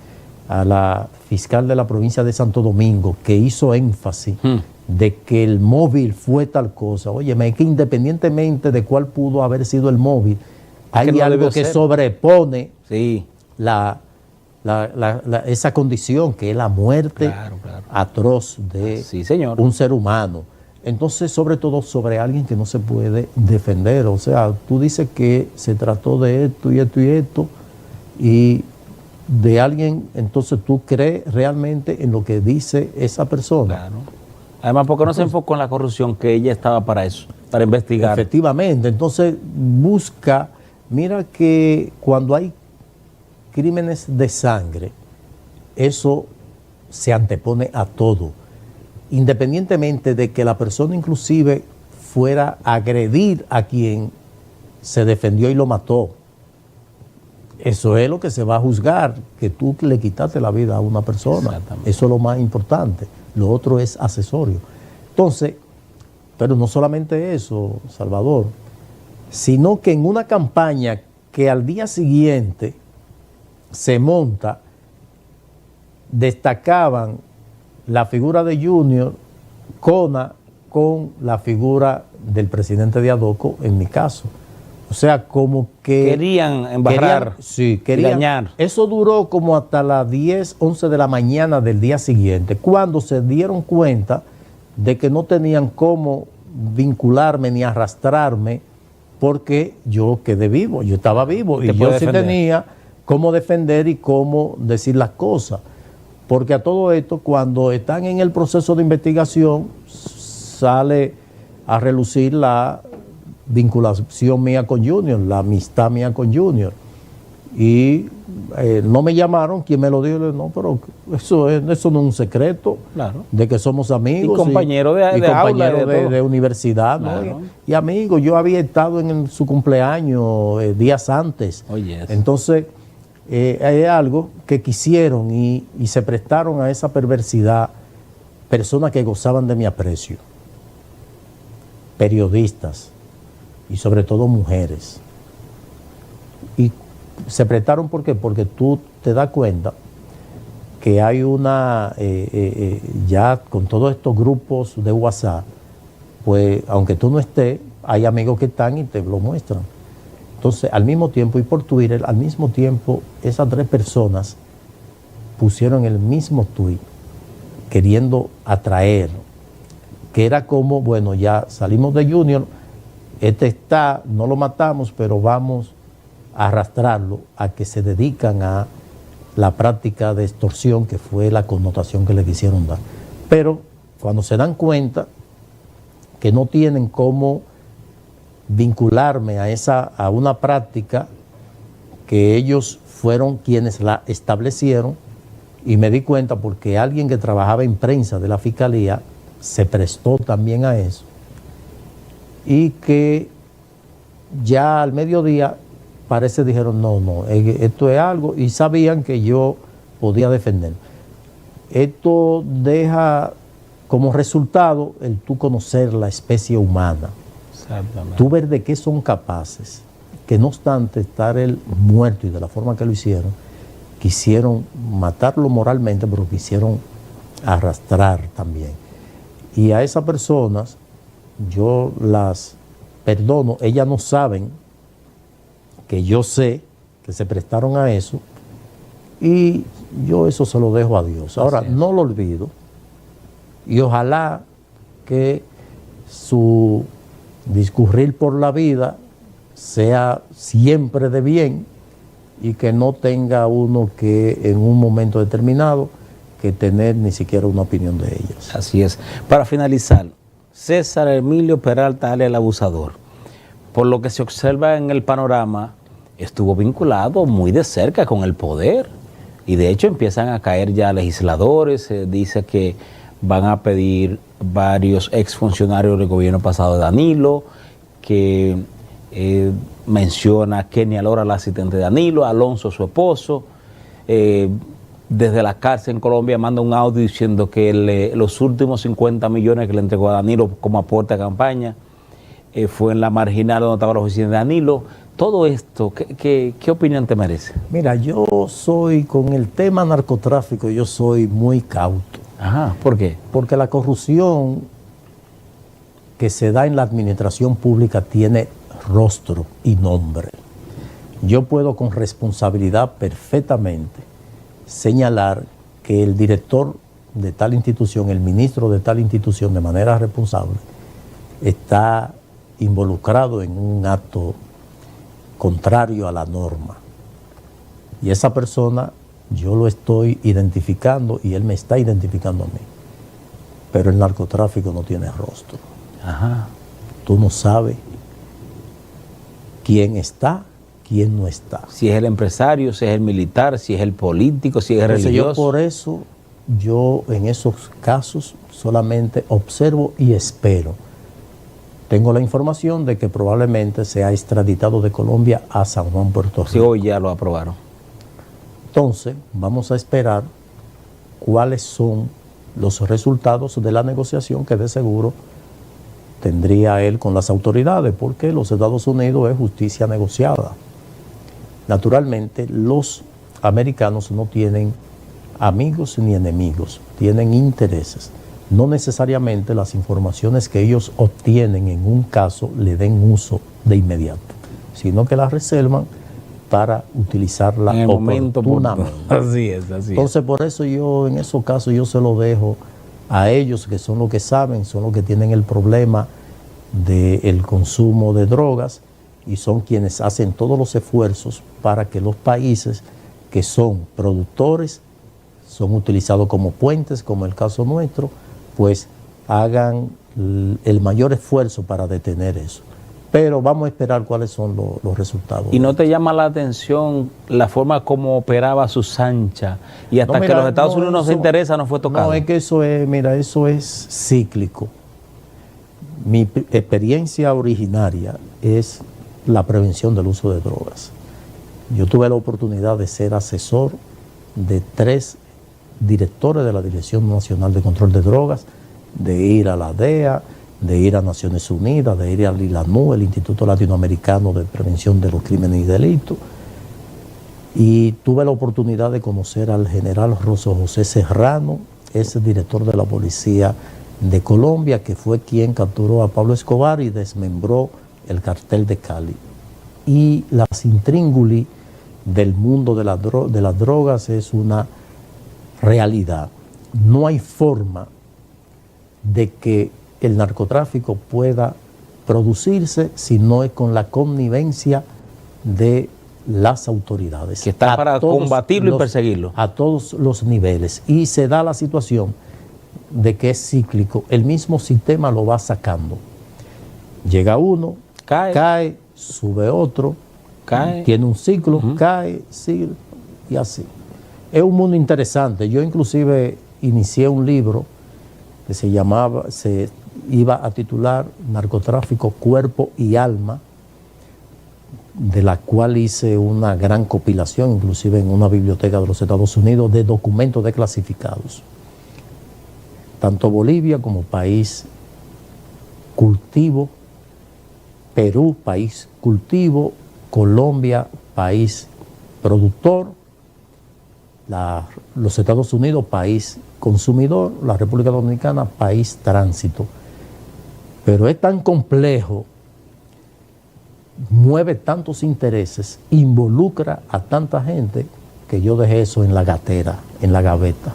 a la fiscal de la provincia de Santo Domingo, que hizo énfasis de que el móvil fue tal cosa. Óyeme, es que independientemente de cuál pudo haber sido el móvil, hay no algo que sobrepone sí. esa condición, que es la muerte atroz de un ser humano. Entonces, sobre todo sobre alguien que no se puede defender. O sea, tú dices que se trató de esto y esto y esto, y de alguien, entonces tú crees realmente en lo que dice esa persona. Claro. Además, porque no se enfocó en la corrupción, que ella estaba para eso, para investigar. Efectivamente. Entonces, busca, mira que cuando hay crímenes de sangre, eso se antepone a todo. Independientemente de que la persona inclusive fuera a agredir a quien se defendió y lo mató. Eso es lo que se va a juzgar, que tú le quitaste la vida a una persona. Eso es lo más importante. Lo otro es accesorio. Entonces, pero no solamente eso, Salvador, sino que en una campaña que al día siguiente se monta, destacaban la figura de Junior con la figura del presidente de Adoco, en mi caso. O sea, como que querían embarrar, querían dañar. Eso duró como hasta las 10, 11 de la mañana del día siguiente, cuando se dieron cuenta de que no tenían cómo vincularme ni arrastrarme porque yo quedé vivo, yo estaba vivo y yo sí tenía cómo defender y cómo decir las cosas. Porque a todo esto, cuando están en el proceso de investigación, sale a relucir la vinculación mía con Junior, la amistad mía con Junior. Y no me llamaron, quien me lo dijo, no, pero eso no es un secreto, claro, de que somos amigos. Y compañeros de aula, de universidad, claro, ¿no? Y amigos, yo había estado en su cumpleaños días antes. Oh, yes. Entonces, hay algo que quisieron y se prestaron a esa perversidad personas que gozaban de mi aprecio, periodistas y sobre todo mujeres. Y se prestaron, ¿por qué? Porque tú te das cuenta que hay una, ya con todos estos grupos de WhatsApp, pues aunque tú no estés, hay amigos que están y te lo muestran. Entonces, al mismo tiempo, y por Twitter, al mismo tiempo, esas 3 personas pusieron el mismo tweet, queriendo atraer, que era como, bueno, ya salimos de Junior, no lo matamos, pero vamos a arrastrarlo a que se dedican a la práctica de extorsión, que fue la connotación que le quisieron dar. Pero cuando se dan cuenta que no tienen cómo vincularme a una práctica que ellos fueron quienes la establecieron, y me di cuenta porque alguien que trabajaba en prensa de la Fiscalía se prestó también a eso, y que ya al mediodía parece dijeron no, esto es algo, y sabían que yo podía defender. Esto deja como resultado el tú conocer la especie humana. Tú ver de qué son capaces, que no obstante estar él muerto y de la forma que lo hicieron, quisieron matarlo moralmente, pero quisieron arrastrar también. Y a esas personas yo las perdono, ellas no saben que yo sé que se prestaron a eso, y yo eso se lo dejo a Dios. Ahora, no lo olvido, y ojalá que su discurrir por la vida sea siempre de bien y que no tenga uno que en un momento determinado que tener ni siquiera una opinión de ellas. Así es. Para finalizar, César Emilio Peralta, alias el abusador, por lo que se observa en el panorama, estuvo vinculado muy de cerca con el poder, y de hecho empiezan a caer ya legisladores. Se dice que van a pedir varios exfuncionarios del gobierno pasado de Danilo, que menciona a Kenia Lora, la asistente de Danilo, Alonso, su esposo. Desde la cárcel en Colombia manda un audio diciendo que los últimos 50 millones que le entregó a Danilo como aporte a campaña fue en la marginal donde estaba la oficina de Danilo. Todo esto, ¿qué opinión te merece? Mira, yo soy, con el tema narcotráfico, yo soy muy cauto. Ajá, ¿por qué? Porque la corrupción que se da en la administración pública tiene rostro y nombre. Yo puedo con responsabilidad perfectamente señalar que el director de tal institución, el ministro de tal institución, de manera responsable, está involucrado en un acto contrario a la norma. Y esa persona yo lo estoy identificando y él me está identificando a mí. Pero el narcotráfico no tiene rostro. Ajá. Tú no sabes quién está, quién no está. Si es el empresario, si es el militar, si es el político, si es el religioso. Yo por eso, yo en esos casos solamente observo y espero. Tengo la información de que probablemente sea extraditado de Colombia a San Juan, Puerto Rico. Sí, hoy ya lo aprobaron. Entonces, vamos a esperar cuáles son los resultados de la negociación que de seguro tendría él con las autoridades, porque los Estados Unidos es justicia negociada. Naturalmente, los americanos no tienen amigos ni enemigos, tienen intereses. No necesariamente las informaciones que ellos obtienen en un caso le den uso de inmediato, sino que las reservan para utilizarla en el momento oportunamente. Así es, así es. Entonces, por eso yo en esos casos yo se lo dejo a ellos, que son los que saben, son los que tienen el problema del consumo de drogas y son quienes hacen todos los esfuerzos para que los países que son productores son utilizados como puentes, como el caso nuestro, pues hagan el mayor esfuerzo para detener eso. Pero vamos a esperar cuáles son los resultados. ¿Y no te llama la atención la forma como operaba Susancha y hasta que los Estados Unidos no se interesa no fue tocado? No, es que eso es, mira, eso es cíclico. Mi experiencia originaria es la prevención del uso de drogas. Yo tuve la oportunidad de ser asesor de 3 directores de la Dirección Nacional de Control de Drogas, de ir a la DEA, de ir a Naciones Unidas, de ir al ILANU, el Instituto Latinoamericano de Prevención de los Crímenes y Delitos. Y tuve la oportunidad de conocer al general Rosso José Serrano, ese director de la Policía de Colombia, que fue quien capturó a Pablo Escobar y desmembró el cartel de Cali. Y las intríngulis del mundo de las drogas es una realidad. No hay forma de que el narcotráfico pueda producirse si no es con la connivencia de las autoridades. Que están para combatirlo y perseguirlo. A todos los niveles. Y se da la situación de que es cíclico. El mismo sistema lo va sacando. Llega uno, cae, sube otro, tiene un ciclo, cae, sigue y así. Es un mundo interesante. Yo inclusive inicié un libro que se iba a titular Narcotráfico, Cuerpo y Alma, de la cual hice una gran compilación, inclusive en una biblioteca de los Estados Unidos, de documentos desclasificados. Tanto Bolivia como país cultivo, Perú, país cultivo, Colombia, país productor, los Estados Unidos, país consumidor, la República Dominicana, país tránsito. Pero es tan complejo, mueve tantos intereses, involucra a tanta gente, que yo dejé eso en la gatera, en la gaveta.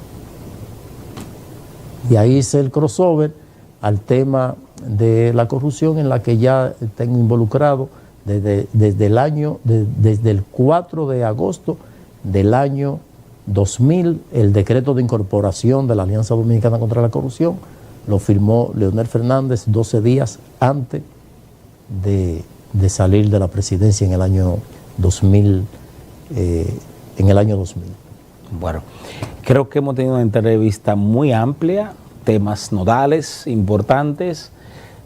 Y ahí hice el crossover al tema de la corrupción, en la que ya tengo involucrado desde el 4 de agosto del año 2000, el decreto de incorporación de la Alianza Dominicana contra la Corrupción lo firmó Leonel Fernández 12 días antes de salir de la presidencia en el año 2000. Bueno, creo que hemos tenido una entrevista muy amplia, temas nodales, importantes,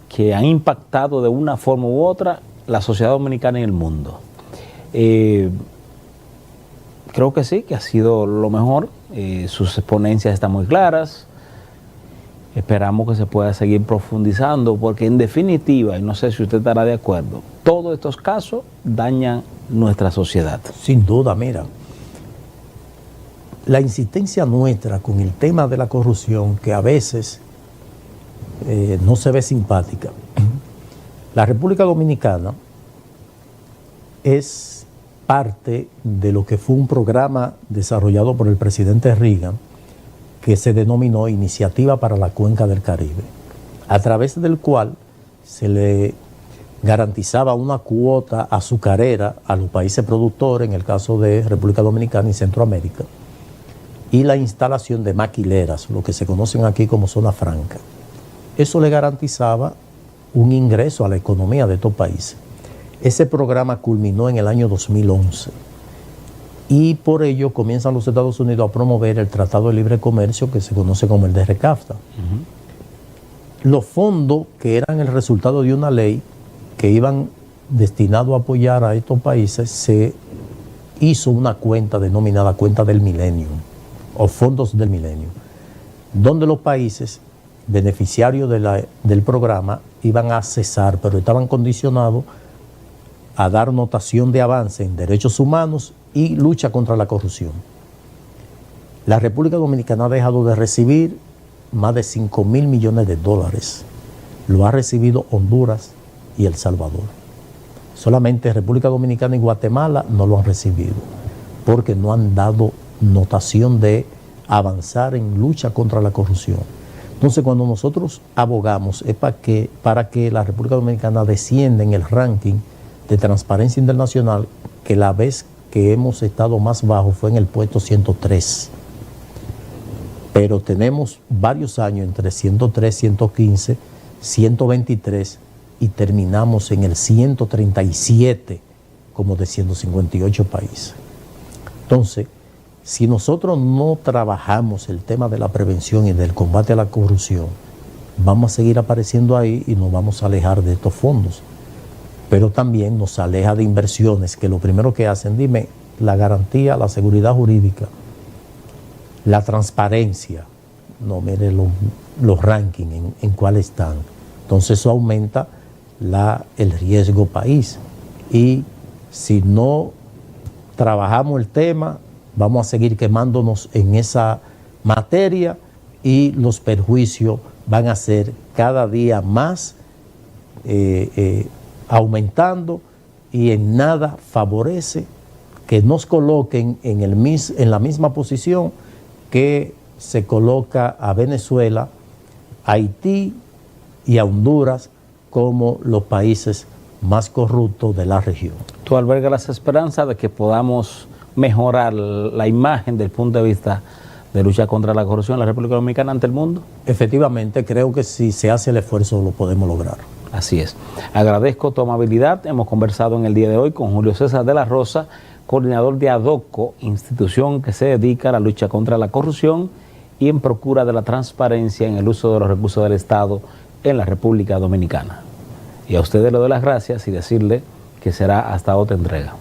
que han impactado de una forma u otra la sociedad dominicana y el mundo. Creo que sí, que ha sido lo mejor. Sus exponencias están muy claras. Esperamos que se pueda seguir profundizando, porque en definitiva, y no sé si usted estará de acuerdo, todos estos casos dañan nuestra sociedad. Sin duda, mira, la insistencia nuestra con el tema de la corrupción, que a veces no se ve simpática. La República Dominicana es parte de lo que fue un programa desarrollado por el presidente Reagan, que se denominó Iniciativa para la Cuenca del Caribe, a través del cual se le garantizaba una cuota azucarera a los países productores, en el caso de República Dominicana y Centroamérica, y la instalación de maquileras, lo que se conocen aquí como zona franca. Eso le garantizaba un ingreso a la economía de estos países. Ese programa culminó en el año 2011 y por ello comienzan los Estados Unidos a promover el Tratado de Libre Comercio, que se conoce como el DR-CAFTA. Los fondos, que eran el resultado de una ley que iban destinados a apoyar a estos países, se hizo una cuenta denominada Cuenta del Milenio o Fondos del Milenio, donde los países beneficiarios del programa iban a cesar, pero estaban condicionados a dar notación de avance en derechos humanos y lucha contra la corrupción. La República Dominicana ha dejado de recibir más de $5.000 millones. Lo ha recibido Honduras y El Salvador. Solamente República Dominicana y Guatemala no lo han recibido, porque no han dado notación de avanzar en lucha contra la corrupción. Entonces, cuando nosotros abogamos es para que la República Dominicana descienda en el ranking de Transparencia Internacional, que la vez que hemos estado más bajo fue en el puesto 103. Pero tenemos varios años entre 103, 115, 123 y terminamos en el 137 como de 158 países. Entonces, si nosotros no trabajamos el tema de la prevención y del combate a la corrupción, vamos a seguir apareciendo ahí y nos vamos a alejar de estos fondos. Pero también nos aleja de inversiones que lo primero que hacen, dime, la garantía, la seguridad jurídica, la transparencia, no, mire los rankings en cuál están. Entonces eso aumenta el riesgo país. Y si no trabajamos el tema, vamos a seguir quemándonos en esa materia y los perjuicios van a ser cada día más aumentando, y en nada favorece que nos coloquen en la misma posición que se coloca a Venezuela, Haití y a Honduras como los países más corruptos de la región. ¿Tú albergas las esperanzas de que podamos mejorar la imagen del punto de vista de lucha contra la corrupción en la República Dominicana ante el mundo? Efectivamente, creo que si se hace el esfuerzo lo podemos lograr. Así es. Agradezco tu amabilidad. Hemos conversado en el día de hoy con Julio César de la Rosa, coordinador de ADOCO, institución que se dedica a la lucha contra la corrupción y en procura de la transparencia en el uso de los recursos del Estado en la República Dominicana. Y a ustedes le doy las gracias y decirle que será hasta otra entrega.